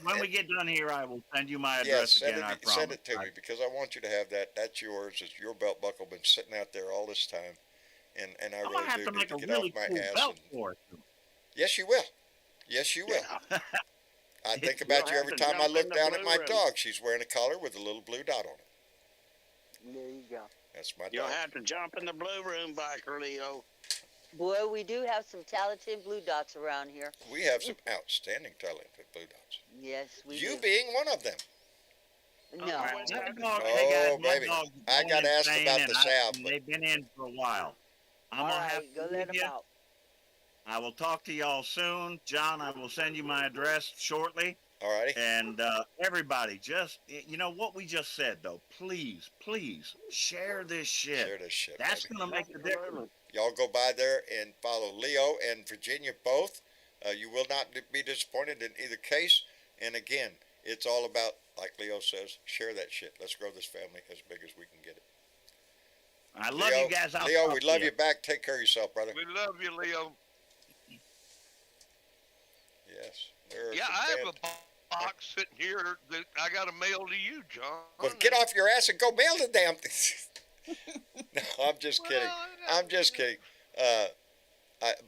S5: When we get done here, I will send you my address again, I promise.
S2: Send it to me, because I want you to have that. That's yours. It's your belt buckle. Been sitting out there all this time. And I really do need to get off my ass. Yes, you will. Yes, you will.
S5: Yeah.
S2: I think about you every time I look down at my dog. She's wearing a collar with a little blue dot on it.
S3: There you go.
S2: That's my dog.
S7: You'll have to jump in the blue room, Biker Leo.
S3: Boy, we do have some talented blue dots around here.
S2: We have some outstanding talented blue dots.
S3: Yes, we do.
S2: You being one of them.
S3: No.
S2: Oh, baby. I got asked about the South.
S5: They've been in for a while.
S3: All right, go let them out.
S5: I will talk to y'all soon. John, I will send you my address shortly.
S2: All righty.
S5: And everybody, just, you know what we just said, though. Please, share this shit.
S2: Share this shit,
S5: That's going to make a difference.
S2: Y'all go by there and follow Leo and Virginia both. You will not be disappointed in either case. And again, it's all about, like Leo says, share that shit. Let's grow this family as big as we can get it.
S5: I love you guys.
S2: Leo, we love you back. Take care of yourself, brother.
S9: We love you, Leo.
S2: Yes.
S9: I have a box sitting here that I got to mail to you, John.
S2: Well, get off your ass and go mail the damn thing. No, I'm just kidding. I'm just kidding.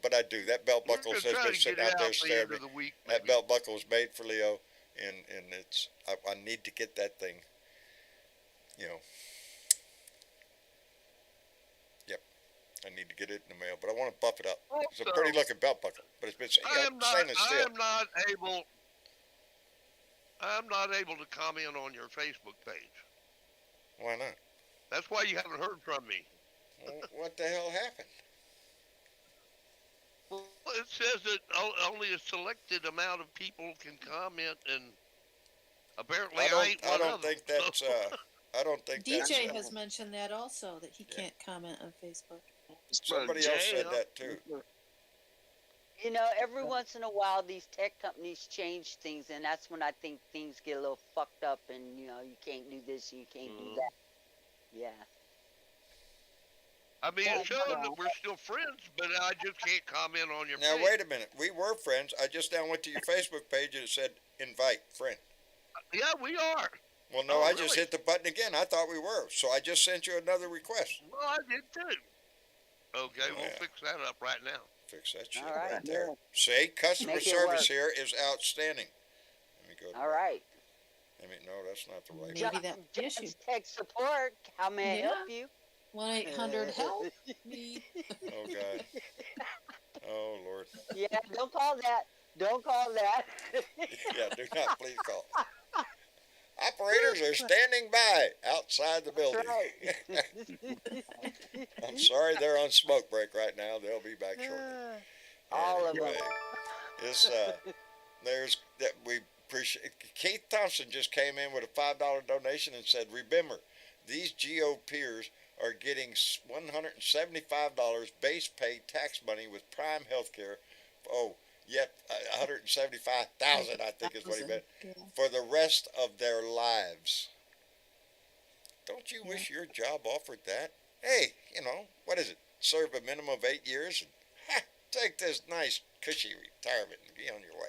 S2: But I do. That belt buckle has been sitting out there staring at me. That belt buckle was made for Leo, and it's. I need to get that thing. You know. Yep. I need to get it in the mail, but I want to buff it up. It's a pretty looking belt buckle, but it's been stainless steel.
S9: I'm not able to comment on your Facebook page.
S2: Why not?
S9: That's why you haven't heard from me.
S2: Well, what the hell happened?
S9: Well, it says that only a selected amount of people can comment, and apparently I ain't one
S2: I don't
S9: of them.
S2: think that's. I don't think that's.
S4: DJ has mentioned that also, that he can't comment on Facebook.
S2: Somebody else said that too.
S3: You know, every once in a while, these tech companies change things, and that's when I think things get a little fucked up, and you know, you can't do this, and you can't do that. Yeah.
S9: I mean, it shows that we're still friends, but I just can't comment on your
S2: Now
S9: page.
S2: wait a minute. We were friends. I just now went to your Facebook page and it said invite friend.
S9: Yeah, we are.
S2: Well, no, I just hit the button again. I thought we were, so I just sent you another request.
S9: Well, I did too. Okay, we'll fix that up right now.
S2: Fix that shit
S3: All right.
S2: there. See, customer
S3: Make it
S2: service
S3: work.
S2: here is outstanding. Let me go.
S3: All right.
S2: No, that's not the right.
S4: Maybe that's the issue.
S3: Just tech support. How may I help you?
S4: 1-800-HELP me.
S2: Oh God. Oh Lord.
S3: Yeah, don't call that. Don't call that.
S2: Yeah, do not please call. Operators are standing by outside the building. I'm sorry, they're on smoke break right now. They'll be back shortly.
S3: All of them.
S2: It's there's that we appreciate. Keith Thompson just came in with a $5 donation and said, "Remember, these GOPers are getting $175 base pay tax money with Prime Healthcare. Oh, yet 175,000, I think is what he meant, for the rest of their lives." Don't you wish your job offered that? Hey, what is it? Serve a minimum of 8 years and take this nice cushy retirement and be on your way.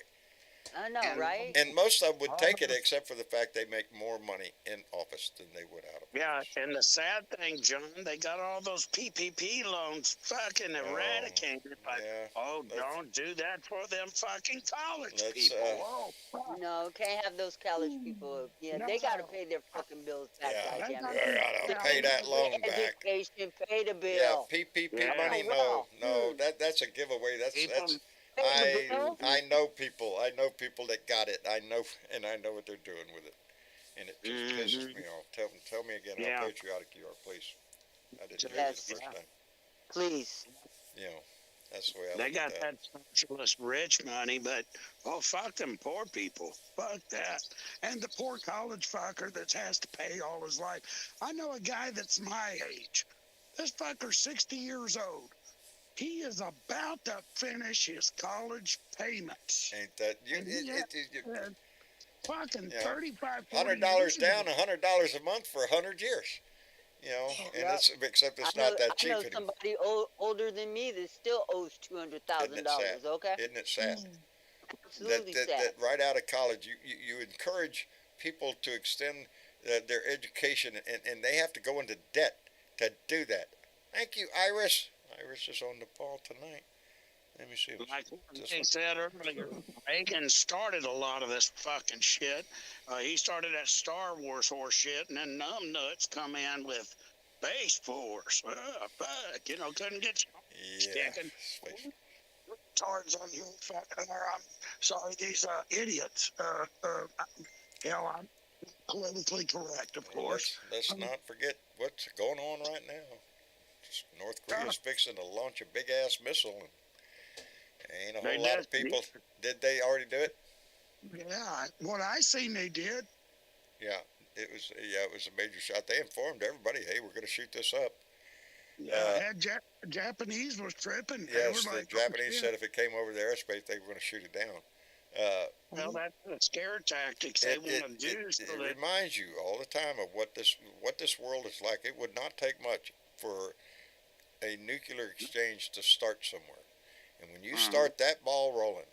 S3: I know, right?
S2: And most of them would take it, except for the fact they make more money in office than they would out of office.
S7: Yeah, and the sad thing, John, they got all those PPP loans fucking eradicated. Don't do that for them fucking college people.
S3: No, can't have those college people. Yeah, they got to pay their fucking bills back.
S2: They gotta pay that loan back.
S3: Education, pay the bill.
S2: Yeah, PPP money, no, that's a giveaway. That's I know people. I know people that got it. I know what they're doing with it, and it just pisses me off. Tell me again how patriotic you are, please. I didn't hear you the first time.
S3: Please.
S2: That's the way I
S7: They
S2: look
S7: got
S2: at
S7: that socialist rich money, but fuck them poor people. Fuck that.
S8: And the poor college fucker that has to pay all his life. I know a guy that's my age. This fucker's 60 years old. He is about to finish his college payments.
S2: Ain't that
S8: fucking 35,
S2: $100 down, $100 a month for 100 years. And except it's not that cheap
S3: I know
S2: anymore.
S3: somebody older than me that still owes $200,000. Okay.
S2: Isn't it sad?
S3: Absolutely sad.
S2: That right out of college, you encourage people to extend their education, and they have to go into debt to do that. Thank you, Iris. Iris is on the ball tonight. Let me see.
S7: Like they said earlier, Reagan started a lot of this fucking shit. He started that Star Wars horse shit, and then numbnuts come in with Space Force. Fuck, couldn't get sticking.
S8: Retards on you fucking. I'm sorry, these idiots. I'm politically correct, of course.
S2: Let's not forget what's going on right now. North Korea's fixing to launch a big ass missile, and ain't a whole lot of people. Did they already do it?
S8: Yeah, what I seen they did.
S2: Yeah, it was a major shot. They informed everybody, hey, we're going to shoot this up.
S8: Japanese was tripping.
S2: Yes, the Japanese said if it came over their airspace, they were going to shoot it down.
S7: Well, that's the scare tactics they want to do.
S2: It reminds you all the time of what this world is like. It would not take much for a nuclear exchange to start somewhere. And when you start that ball rolling,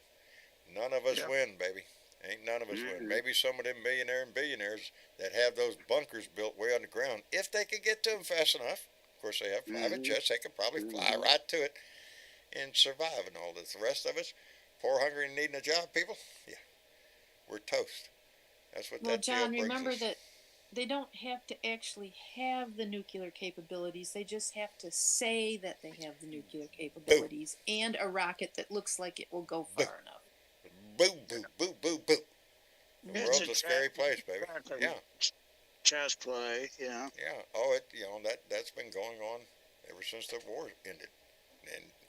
S2: none of us win, baby. Ain't none of us win. Maybe some of them millionaires and billionaires that have those bunkers built way underground, if they could get to them fast enough. Of course, they have private jets. They could probably fly right to it and survive and all this. The rest of us, poor, hungry, and needing a job, people, we're toast. That's what that deal
S4: John,
S2: brings
S4: remember
S2: us.
S4: that they don't have to actually have the nuclear capabilities. They just have to say that they have the nuclear capabilities and a rocket that looks like it will go far enough.
S2: Boo, boo, boo, boo, boo. The world's a scary place, baby. Yeah.
S7: Chess play, yeah.
S2: Yeah. Oh, that's been going on ever since the war ended.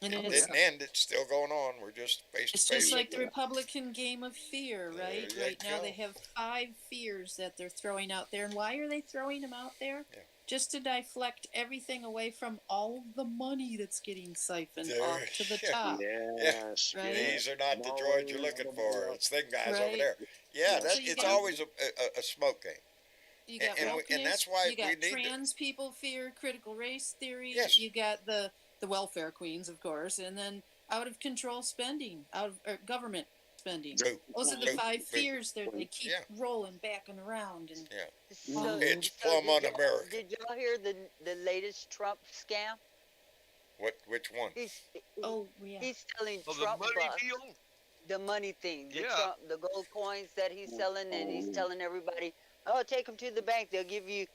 S2: And it didn't end. It's still going on. We're just face to face.
S4: It's just like the Republican game of fear, right?
S2: There you
S4: Right now
S2: go.
S4: they have 5 fears that they're throwing out there. And why are they throwing them out there?
S2: Yeah.
S4: Just to deflect everything away from all the money that's getting siphoned
S2: There-
S4: off to the
S2: yeah.
S4: top.
S7: Yes.
S4: Right.
S2: These are not the droids you're looking for. It's them guys over
S4: Right.
S2: there. Yeah,
S4: So you
S2: it's
S4: got-
S2: always a smoke game.
S4: You got
S2: And that's
S4: wokeness,
S2: why
S4: you got
S2: we need to-
S4: trans people fear, critical race theory.
S2: Yes.
S4: You got the welfare queens, of course, and then out of control spending, government spending.
S2: Boo.
S4: Those are the
S2: Boo.
S4: 5
S2: Boo.
S4: fears that they keep
S2: Yeah.
S4: rolling back and around. And
S2: Yeah.
S3: So,
S2: It's
S3: so
S2: plumb
S3: did y'all-
S2: un-American.
S3: Did y'all hear the latest Trump scam?
S2: Which one?
S3: He's
S4: yeah.
S3: he's selling
S9: Oh, the
S3: Trump
S9: money
S3: bucks,
S9: deal?
S3: the money thing,
S9: Yeah.
S3: the gold coins that he's selling, and he's telling everybody, "Oh, take them to the bank. They'll give you,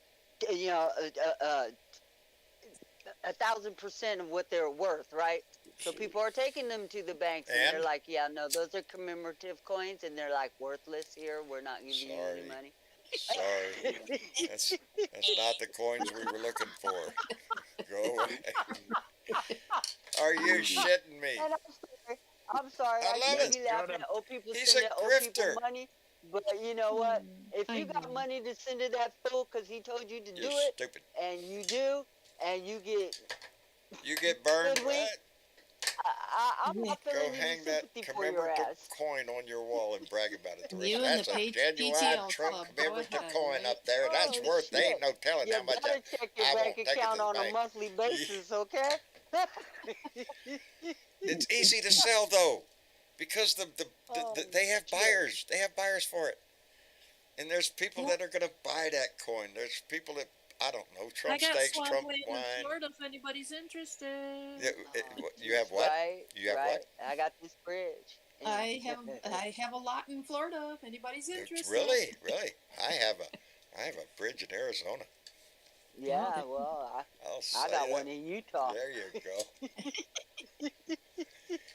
S3: 1,000% of what they're worth, right?" So people are taking them to the banks, and they're
S2: And?
S3: like, "Yeah, no, those are commemorative coins, and they're like worthless here. We're not giving you any
S2: Sorry.
S3: money."
S2: Sorry. That's not the coins we were looking for. Go away. Are you shitting me?
S3: And I'm sorry.
S2: I love
S3: shouldn't
S2: it.
S3: be laughing at old people
S2: He's
S3: sending
S2: a
S3: old people
S2: grifter.
S3: money. But you know what? If
S4: I
S3: you got
S4: know.
S3: money to send to that fool because he told you to
S2: You're
S3: do it,
S2: stupid.
S3: and you do, and you get,
S2: You get burned.
S3: Could we-
S2: Right?
S3: I'm not
S2: Go
S3: feeling
S2: hang
S3: any
S2: that
S3: sympathy for your
S2: commemorative
S3: ass.
S2: coin on your wall and brag about it.
S4: You and
S2: That's
S4: the
S2: a genuine
S4: PTL
S2: Trump
S4: club. Go
S2: commemorative
S4: ahead,
S2: coin
S4: right?
S2: up there. That's
S3: Oh,
S2: worth. They ain't
S3: shit.
S2: no telling
S3: You
S2: how much.
S3: better check your
S2: I
S3: bank
S2: won't take it to
S3: account
S2: the
S3: on a
S2: bank.
S3: monthly basis, okay?
S2: It's easy to sell though, because
S3: Oh,
S2: they have
S3: shit.
S2: buyers. They have buyers for it, and there's people that are gonna buy that coin. There's people that I don't know.
S4: I
S2: Trump
S4: got
S2: steaks, Trump
S4: swampland in
S2: wine.
S4: Florida if anybody's interested.
S2: Yeah, you have what?
S3: Right,
S2: You have
S3: right.
S2: what?
S3: I got this bridge.
S4: I have a lot in Florida if anybody's interested.
S2: Really? I have a bridge in Arizona.
S3: Yeah, well,
S2: I'll say
S3: I got
S2: that.
S3: one in Utah.
S2: There you go.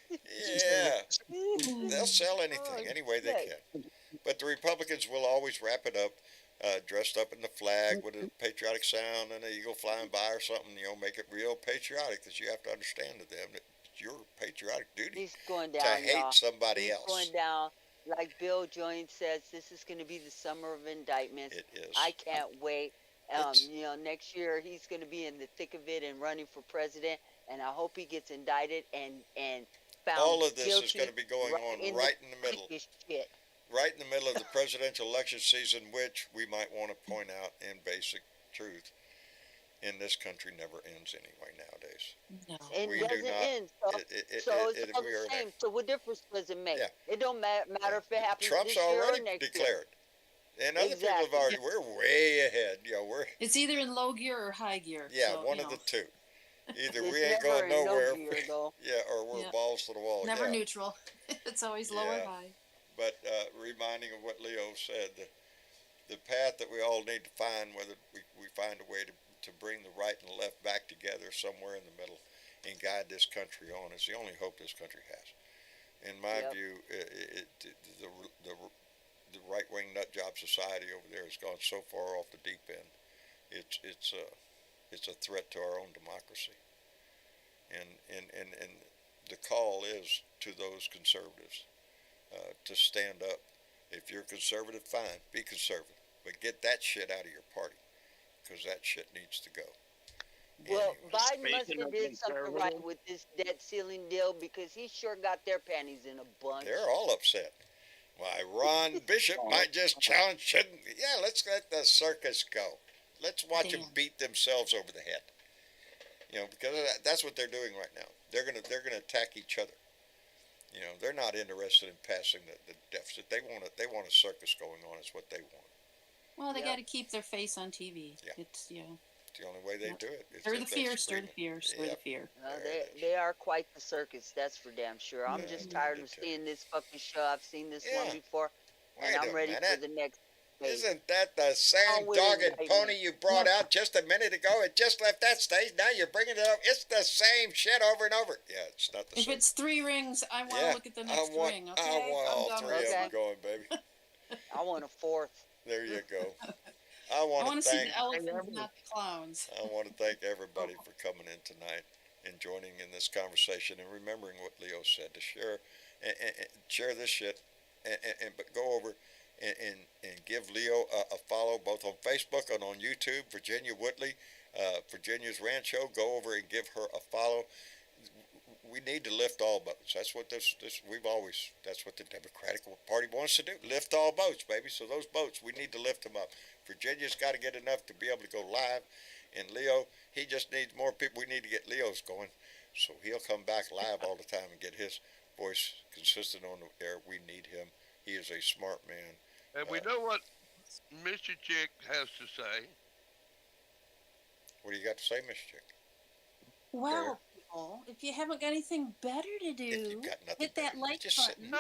S2: Yeah, they'll sell anything any way they
S3: shit.
S2: can. But the Republicans will always wrap it up, dressed up in the flag with a patriotic sound and an eagle flying by or something. Make it real patriotic. Because you have to understand to them that it's your patriotic duty
S3: He's going
S2: to
S3: down,
S2: hate
S3: y'all.
S2: somebody
S3: He's
S2: else.
S3: going down. Like Bill Jones says, this is going to be the summer of indictments.
S2: It is.
S3: I can't wait.
S2: It's-
S3: Next year he's going to be in the thick of it and running for president, and I hope he gets indicted and found
S2: All of this is
S3: guilty
S2: going to be going on right in the middle.
S3: quickest shit.
S2: Right in the middle of the presidential election season, which we might want to point out in basic truth, in this country never ends anyway nowadays.
S4: No.
S3: It
S2: We do
S3: doesn't
S2: not-
S3: end. So, it's all
S2: we are
S3: the
S2: in a-
S3: same. So what difference does it make?
S2: Yeah.
S3: It don't matter if it happens
S2: Trump's
S3: this year or
S2: already
S3: next year.
S2: declared, and other people
S3: Exactly.
S2: have already. We're way ahead. We're
S4: It's either in low gear or high gear. so,
S2: one
S4: you
S2: of the
S4: know,
S2: two. Either
S3: It's
S2: we ain't
S3: never
S2: going
S3: in no
S2: nowhere,
S3: gear, though.
S2: or we're
S4: Yeah.
S2: balls to the wall.
S4: Never
S2: yeah.
S4: neutral. It's always low or
S2: Yeah.
S4: high.
S2: But reminding of what Leo said, the path that we all need to find, whether we find a way to bring the right and the left back together somewhere in the middle and guide this country on, is the only hope this country has. In my
S3: Yep.
S2: view, the right-wing nut job society over there has gone so far off the deep end. It's a threat to our own democracy. And the call is to those conservatives to stand up. If you're conservative, fine, be conservative, but get that shit out of your party, because that shit needs to go.
S3: Well,
S2: Anyway.
S3: Biden must
S7: Speaking
S3: have
S7: of
S3: did something right
S7: conservative-
S3: with this debt ceiling deal because he sure got their panties in a bunch.
S2: They're all upset. Why, Ron Bishop might just challenge. Let's let the circus go. Let's watch them
S4: Damn.
S2: beat themselves over the head. Because that's what they're doing right now. They're gonna attack each other. They're not interested in passing the deficit. They want a circus going on. Is what they want.
S4: Well, they
S3: Yep.
S4: got to keep their face on TV.
S2: Yeah.
S4: It's
S2: It's the only way they
S4: Yep.
S2: do it. is
S4: stir the
S2: if they
S4: fear,
S2: scream it.
S4: stir the
S2: Yep.
S4: fear.
S2: There
S3: They,
S2: it is.
S3: they are quite the circus, that's for damn sure. I'm
S2: Yeah,
S3: just
S2: me
S3: tired of
S2: too.
S3: seeing this fucking show. I've seen this
S2: Yeah.
S3: one before, and
S2: Wait
S3: I'm
S2: a
S3: ready for
S2: minute.
S3: the next phase.
S2: Isn't that the same
S3: with
S2: dog and
S3: indictment.
S2: pony you brought out just a minute ago? It just left that stage. Now you're bringing it up. It's the same shit over and over. Yeah, it's not the
S4: If
S2: same.
S4: it's 3 rings, I want to
S2: Yeah,
S4: look at the next ring. Okay,
S2: I want
S4: I'm
S2: all
S4: done
S2: three
S4: with
S2: of
S4: it.
S2: them going, baby.
S3: I want a fourth.
S2: There you go. I
S4: I
S2: want
S4: want
S2: to
S4: to see
S2: thank
S4: the elephants, not the clowns.
S2: I want to thank everybody for coming in tonight and joining in this conversation and remembering what Leo said, to share and share this shit but go over and give Leo a follow both on Facebook and on YouTube. Virginia Whitley, Virginia's Rancho. Go over and give her a follow. We need to lift all boats. That's what that's what the Democratic Party wants to do. Lift all boats, baby. So those boats, we need to lift them up. Virginia's got to get enough to be able to go live. And Leo, he just needs more people. We need to get Leo's going so he'll come back live all the time and get his voice consistent on the air. We need him. He is a smart man.
S9: And we know what Mr. Chick has to say.
S2: What do you got to say, Miss Chick?
S4: Well, people, if you haven't got anything better to do, hit that like button.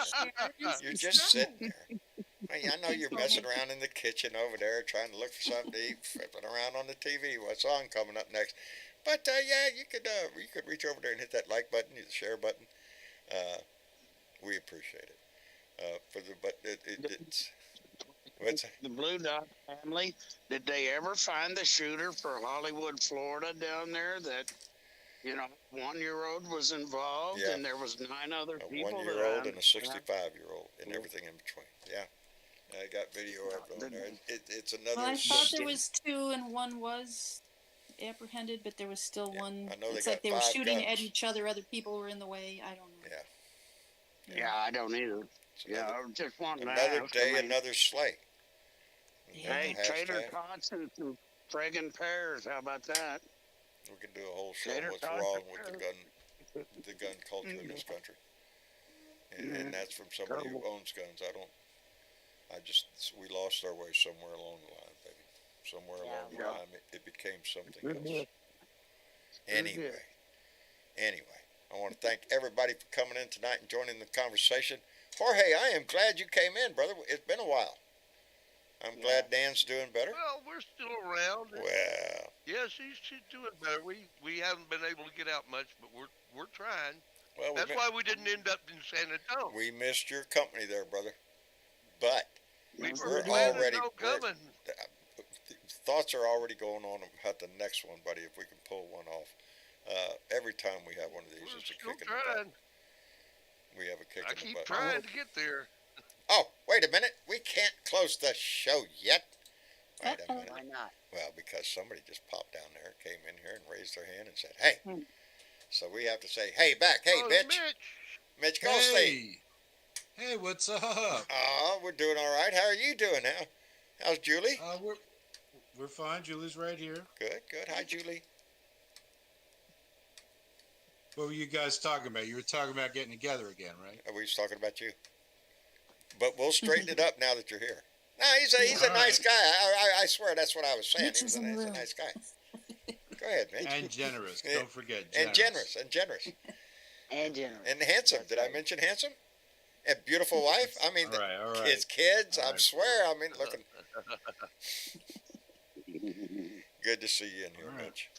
S2: You're just sitting there. I know you're messing around in the kitchen over there trying to look for something to eat, flipping around on the TV. What's on coming up next? But yeah, you could reach over there and hit that like button, the share button. We appreciate it. What's
S7: the Blue Dot family? Did they ever find the shooter for Hollywood, Florida, down there? That 1-year-old was involved, and there was 9 other people.
S2: A 1-year-old and a 65-year-old, and everything in between. Yeah. I got video of it on there. It's another.
S4: Well, I thought there was 2 and 1 was apprehended, but there was still one.
S2: I know
S4: it's
S2: they
S4: like
S2: got
S4: they were
S2: 5
S4: shooting
S2: guns.
S4: at each other. Other people were in the way. I don't know.
S7: Yeah, I don't either. I just wanted to
S2: another
S7: ask,
S2: day, another slay.
S7: Hey, tater tots and some friggin' pears. How about that?
S2: We can do a whole show on
S7: Tater
S2: what's
S7: tots
S2: wrong
S7: and
S2: with
S7: pears.
S2: the gun culture in this country. And that's from somebody who owns guns. We lost our way somewhere along the line, baby. Somewhere along the line, it became something else. Anyway, I want to thank everybody for coming in tonight and joining the conversation. Jorge, I am glad you came in, brother. It's been a while. I'm glad Dan's doing better.
S9: Well, we're still around.
S2: Well,
S9: yes, she's doing better. We haven't been able to get out much, but we're trying.
S2: Well,
S9: that's why we didn't end up in San Antonio.
S2: We missed your company there, brother. But
S9: we're already coming.
S2: Thoughts are already going on about the next one, buddy. If we can pull one off, every time we have one of these, it's a kick in the butt. We have a kick in the butt.
S9: I keep trying to get there.
S2: Oh, wait a minute. We can't close the show yet. Wait a minute.
S3: Why not?
S2: Well, because somebody just popped down there, came in here and raised their hand and said, hey. So we have to say, hey, back. Hey, bitch. Mitch Goldstein.
S10: Hey, what's up?
S2: Oh, we're doing all right. How are you doing now? How's Julie?
S10: We're fine. Julie's right here.
S2: Good. Hi, Julie.
S10: What were you guys talking about? You were talking about getting together again, right?
S2: We was talking about you. But we'll straighten it up now that you're here. No, he's a nice guy. I swear that's what I was saying. He's a nice guy. Go ahead, Mitch.
S10: And generous. Don't forget.
S2: And generous.
S3: And generous.
S2: And handsome. Did I mention handsome? And beautiful wife. I mean,
S10: all right.
S2: his kids. I swear. I mean, looking. Good to see you in here, Mitch.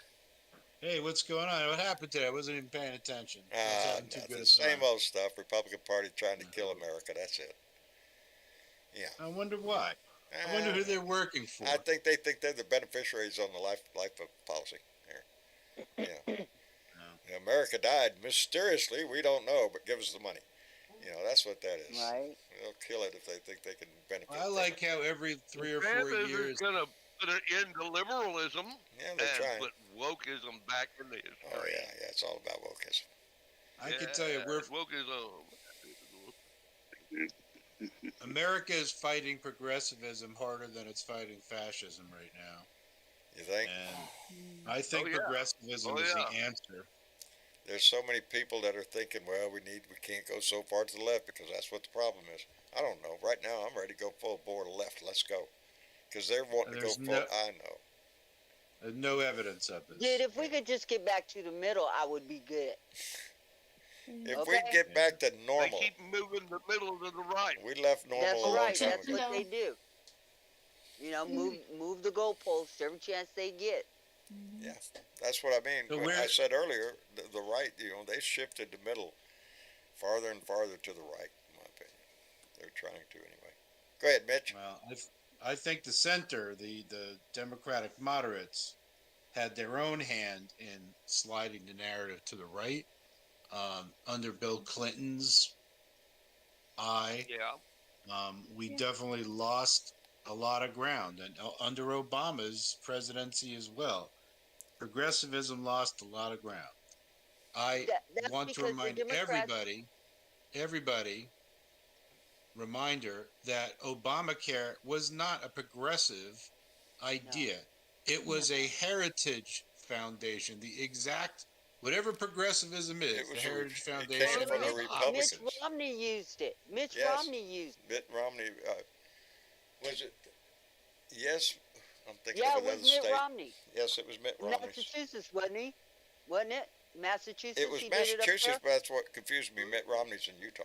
S10: Hey, what's going on? What happened today? I wasn't even paying attention.
S2: The same old stuff. Republican Party trying to kill America. That's it. Yeah.
S10: I wonder why. I wonder who they're working for.
S2: I think they think they're the beneficiaries on the life of policy. Here. Yeah. America died mysteriously. We don't know, but give us the money. That's what that is.
S3: Right.
S2: They'll kill it if they think they can benefit.
S10: I like how every 3 or 4 years.
S9: Is going to put an end to liberalism
S2: and put
S9: wokeism back in the history.
S2: Oh yeah, it's all about wokeism.
S10: I can tell you, America is fighting progressivism harder than it's fighting fascism right now.
S2: You think?
S10: And I think progressivism is the answer.
S2: There's so many people that are thinking, well, we can't go so far to the left because that's what the problem is. I don't know. Right now, I'm ready to go full bore to the left. Let's go. Because they're wanting to go full. I know.
S10: There's no evidence of this.
S3: Dude, if we could just get back to the middle, I would be good.
S2: If we get back to normal.
S9: They keep moving the middle to the right.
S2: We left normal.
S3: That's right. That's what they do. Move the goalposts every chance they get.
S2: Yeah, that's what I mean.
S10: So
S2: I said earlier, the right, they shifted the middle farther and farther to the right, in my opinion. They're trying to anyway. Go ahead, Mitch.
S10: Well, I think the center, the Democratic moderates, had their own hand in sliding the narrative to the right. Under Bill Clinton's eye,
S9: Yeah.
S10: we
S4: Yeah.
S10: definitely lost a lot of ground, and under Obama's presidency as well, progressivism lost a lot of ground. I
S3: That's
S10: want to
S3: because the
S10: remind
S3: Democrats.
S10: everybody, reminder that Obamacare was not a progressive idea. It was a heritage foundation. The exact whatever progressivism is,
S2: It
S10: the
S2: was
S10: Heritage
S2: it came
S10: Foundation
S2: from
S10: was
S2: the
S10: the
S3: Mitch
S2: Republicans.
S10: opposite.
S3: Romney used it. Mitch
S2: Yes.
S3: Romney used it.
S2: Mitt Romney, was it? Yes, I'm thinking
S3: Yeah,
S2: of
S3: it was
S2: another
S3: Mitt
S2: state.
S3: Romney.
S2: Yes, it was Mitt Romney.
S3: Massachusetts, wasn't he? Wasn't it? Massachusetts.
S2: It was
S3: He did it up
S2: Massachusetts,
S3: there.
S2: but that's what confused me. Mitt Romney's in Utah.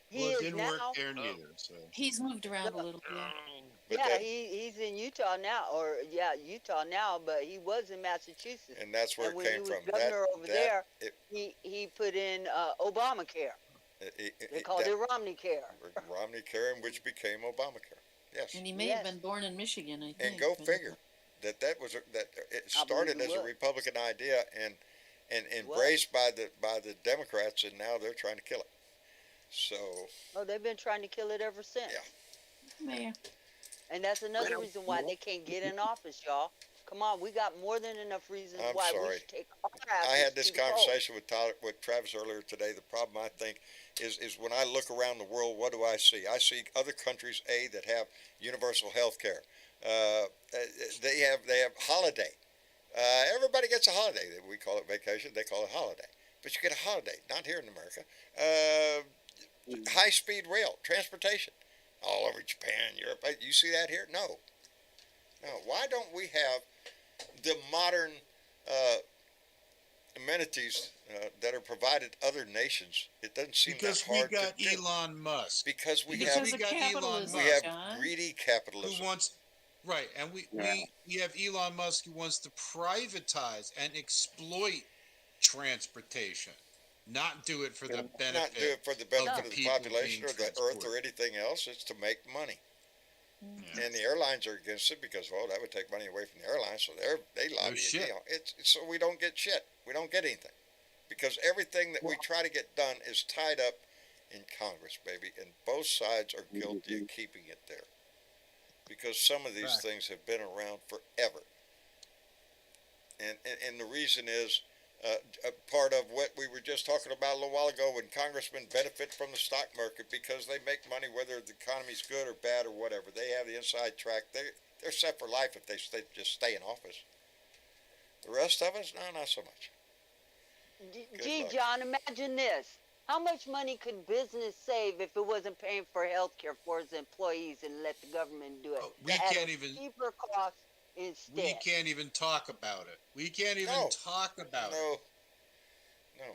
S3: He
S10: Well, it
S3: is
S10: didn't work
S3: now.
S10: there neither. So
S4: He's moved around a
S3: No,
S4: little, yeah.
S2: But
S3: yeah,
S2: that,
S3: he's in Utah now, or yeah, Utah now, but he was in Massachusetts.
S2: and that's where
S3: And
S2: it
S3: when he
S2: came
S3: was
S2: from.
S3: governor over there,
S2: It,
S3: he put in Obamacare. They called it Romney Care.
S2: Romney Care, which became Obamacare. Yes,
S4: And he may have
S3: Yes.
S4: been born in Michigan, I think.
S2: and go
S4: but-
S2: figure that was that it
S3: I believe
S2: started
S3: it
S2: as a
S3: was.
S2: Republican idea and embraced by the Democrats, and now they're trying to kill it. So
S3: Oh, they've been trying to kill it ever since.
S2: Yeah.
S4: Yeah.
S3: And that's another reason why they can't get in office, y'all. Come on, we got more than enough reasons
S2: I'm
S3: why we
S2: sorry.
S3: should take our asses
S2: I had this
S3: to the polls.
S2: conversation with Travis earlier today. The problem I think is when I look around the world, what do I see? I see other countries that have universal health care. They have holiday. Everybody gets a holiday. We call it vacation. They call it holiday. But you get a holiday. Not here in America. High-speed rail transportation all over Japan, Europe. You see that here? No. Why don't we have the modern amenities that are provided other nations? It doesn't seem
S10: because
S2: that
S10: we
S2: hard
S10: got
S2: to do.
S10: Elon Musk,
S2: Because we
S10: because
S2: have
S10: we
S4: of
S10: got Elon
S4: capitalism,
S2: we
S10: Musk,
S2: have
S4: John.
S2: greedy
S10: who
S2: capitalism.
S10: wants right, and we have Elon Musk who wants to privatize and exploit transportation, not do it for the benefit.
S2: Not do it for the benefit of the
S10: people
S2: population
S10: being
S2: or the earth or
S10: transported.
S2: anything else. It's to make money.
S10: Yeah.
S2: And the airlines are against it because, well, that would take money away from the airlines, so they lobby.
S10: shit.
S2: It's so we don't get shit. We don't get anything because everything that we try to get done is tied up in Congress, baby, and both sides are guilty of keeping it there because some of these
S10: Fact.
S2: things have been around forever. And the reason is a part of what we were just talking about a little while ago when congressmen benefit from the stock market because they make money whether the economy's good or bad or whatever. They have the inside track. They're set for life if they just stay in office. The rest of us, no, not so much.
S3: Gee,
S2: luck.
S3: John, imagine this. How much money could business save if it wasn't paying for health care for its employees and let the government do it?
S10: Oh, we
S3: At
S10: can't
S3: a
S10: even-
S3: cheaper cost instead.
S10: We can't even talk about it. We can't even
S2: No.
S10: talk about it.
S2: No.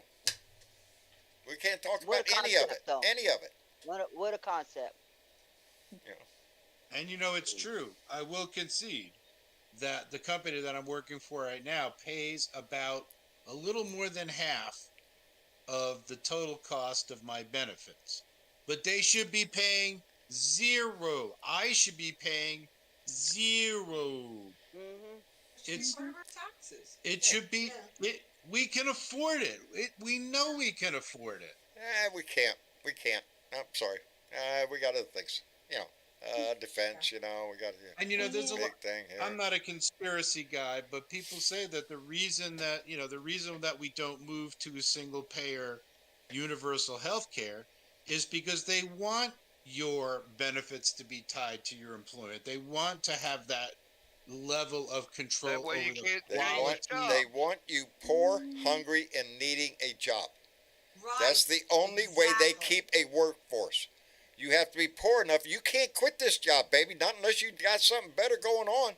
S2: We can't talk
S3: What
S2: about
S3: a
S2: any of
S3: concept,
S2: it.
S3: though.
S2: Any of it.
S3: What a concept.
S10: And you know, it's true. I will concede that the company that I'm working for right now pays about a little more than half of the total cost of my benefits. But they should be paying zero. I should be paying zero.
S3: Hmm
S10: It's
S11: taxes.
S10: it should be we can afford it. We know we can afford it.
S2: We can't. We can't. I'm sorry. We got other things. Defense. We got
S10: And you know, there's a
S2: big
S10: lot.
S2: thing here.
S10: I'm not a conspiracy guy, but people say that the reason that we don't move to a single payer universal health care is because they want your benefits to be tied to your employment. They want to have that level of control
S9: That way
S10: over
S9: you
S10: the
S9: can't
S2: They
S9: change
S2: want,
S9: the job.
S2: they want you poor, hungry, and needing a job.
S11: Right.
S2: That's the only way they
S11: Exactly.
S2: keep a workforce. You have to be poor enough. You can't quit this job, baby, not unless you got something better going on.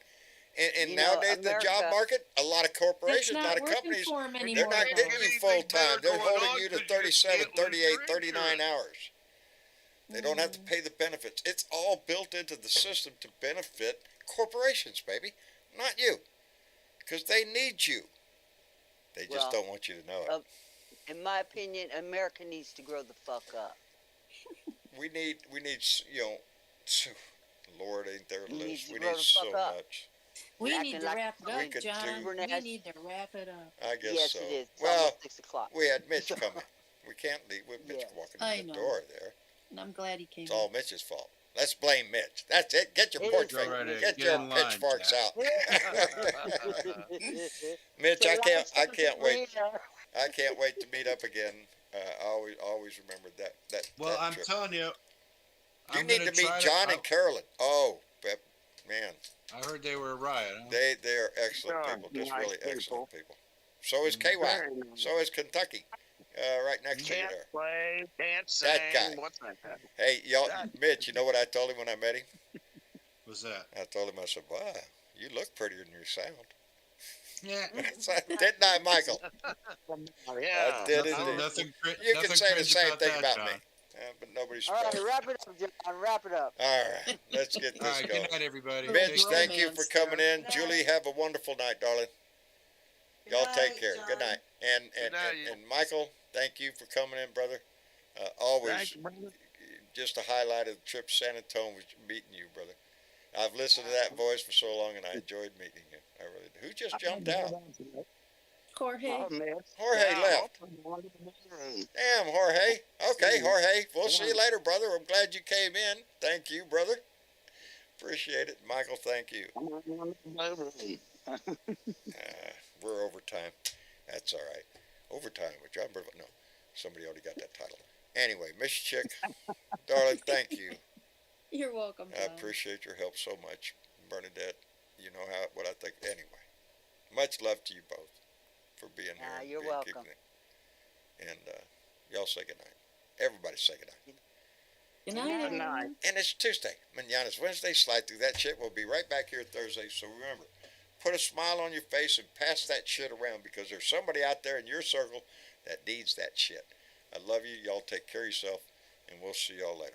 S2: And
S3: You know,
S2: nowadays, the job
S3: America-
S2: market, a lot of corporations,
S4: It's
S2: a lot
S4: not
S2: of
S4: working
S2: companies,
S4: for 'em
S2: they're
S4: anymore,
S2: not
S4: though.
S2: getting you
S9: Anything
S2: full
S9: better
S2: time. They're
S9: going
S2: holding
S9: on
S2: you to
S9: 'cause you
S2: 37,
S9: can't lose
S2: 38,
S9: your
S2: 39
S9: insurance.
S2: hours. They don't have to pay the benefits. It's all built into the system to benefit corporations, baby, not you. Because they need you. They just
S3: Well,
S2: don't want you to know it.
S3: In my opinion, America needs to grow the fuck up.
S2: We need Phew, Lord, ain't there a
S3: He needs
S2: list?
S3: to
S2: We
S3: grow
S2: need
S3: the
S2: so
S3: fuck up.
S2: much.
S4: We
S3: Acting
S4: need to
S3: like
S4: wrap it
S2: we
S4: up,
S2: could
S4: John.
S2: do-
S4: We need to wrap it up.
S2: I guess
S3: Yes,
S2: so.
S3: it is. It's
S2: Well,
S3: almost 6 o'clock.
S2: we had Mitch coming. We can't leave with Mitch
S3: Yes.
S2: walking
S4: I
S2: in the
S4: know.
S2: door there.
S4: And I'm glad he came.
S2: It's all Mitch's fault. Let's blame Mitch. That's it. Get your
S3: It
S2: porch
S3: is
S2: face.
S10: Go right ahead.
S2: Get
S10: Get
S2: your
S10: in line,
S2: pitchforks
S10: Jack.
S2: out. Mitch, I can't wait. I can't wait to meet up again. Always remember that.
S10: Well,
S2: that
S10: I'm
S2: trip.
S10: telling you,
S2: You
S10: I'm
S2: need
S10: gonna
S2: to meet
S10: try
S2: John and Carolyn. Oh, man,
S10: I heard they were a riot. Huh?
S2: they are excellent
S7: Sure,
S2: people. Just
S7: nice
S2: really
S7: people.
S2: excellent people. So is KY.
S7: Very nice.
S2: So is Kentucky. Right next to you
S7: Can't
S2: there.
S7: play, can't sing.
S2: That guy.
S7: What's that?
S2: Hey, y'all,
S7: That-
S2: Mitch. You know what I told him when I met him?
S10: What's that?
S2: I told him, I said, "Wow, you look prettier than you sound."
S10: Yeah.
S2: Didn't I, Michael?
S7: Yeah.
S2: I did
S10: Nothing,
S2: indeed.
S10: nothing,
S2: You
S10: nothing
S2: can say the
S10: cringe
S2: same
S10: about
S2: thing
S10: that,
S2: about
S10: John.
S2: me, but nobody's
S3: All right,
S2: surprised.
S3: wrap it up, John. Wrap it up.
S2: All right, let's get
S10: All
S2: this
S10: right,
S2: going.
S10: good night, everybody.
S2: Mitch,
S10: Take care.
S2: thank you for
S4: romance
S2: coming
S4: there.
S2: in. Julie, have a wonderful night, darling. Y'all take care. Good night. And
S9: Good night.
S2: and Michael, thank you for coming in, brother. Always
S7: Thank you, brother.
S2: just a highlight of the trip to San Antonio was meeting you, brother. I've listened to that voice for so long, and I enjoyed meeting you. I really did. Who just jumped out?
S4: Jorge.
S7: Oh, man.
S2: Jorge
S7: Yeah,
S2: left. Damn, Jorge. Okay, Jorge. We'll see you
S7: Yeah.
S2: later, brother. I'm glad you came in. Thank you, brother. Appreciate it. Michael, thank you. We're overtime. That's all right. Overtime with John Burville. No, somebody already got that title. Anyway, Miss Chick, darling, thank you.
S4: You're welcome,
S2: I
S4: John.
S2: appreciate your help so much, Bernadette. You know what I think. Anyway, much love to you both for being here.
S3: Ah,
S2: and
S3: you're
S2: being
S3: welcome.
S2: keeping it. And y'all say goodnight. Everybody say goodnight.
S4: Good night,
S7: Good
S4: everyone.
S7: night.
S2: And it's Tuesday. Manana's Wednesday. Slide through that shit. We'll be right back here Thursday. So remember, put a smile on your face and pass that shit around because there's somebody out there in your circle that needs that shit. I love you. Y'all take care of yourself, and we'll see y'all later.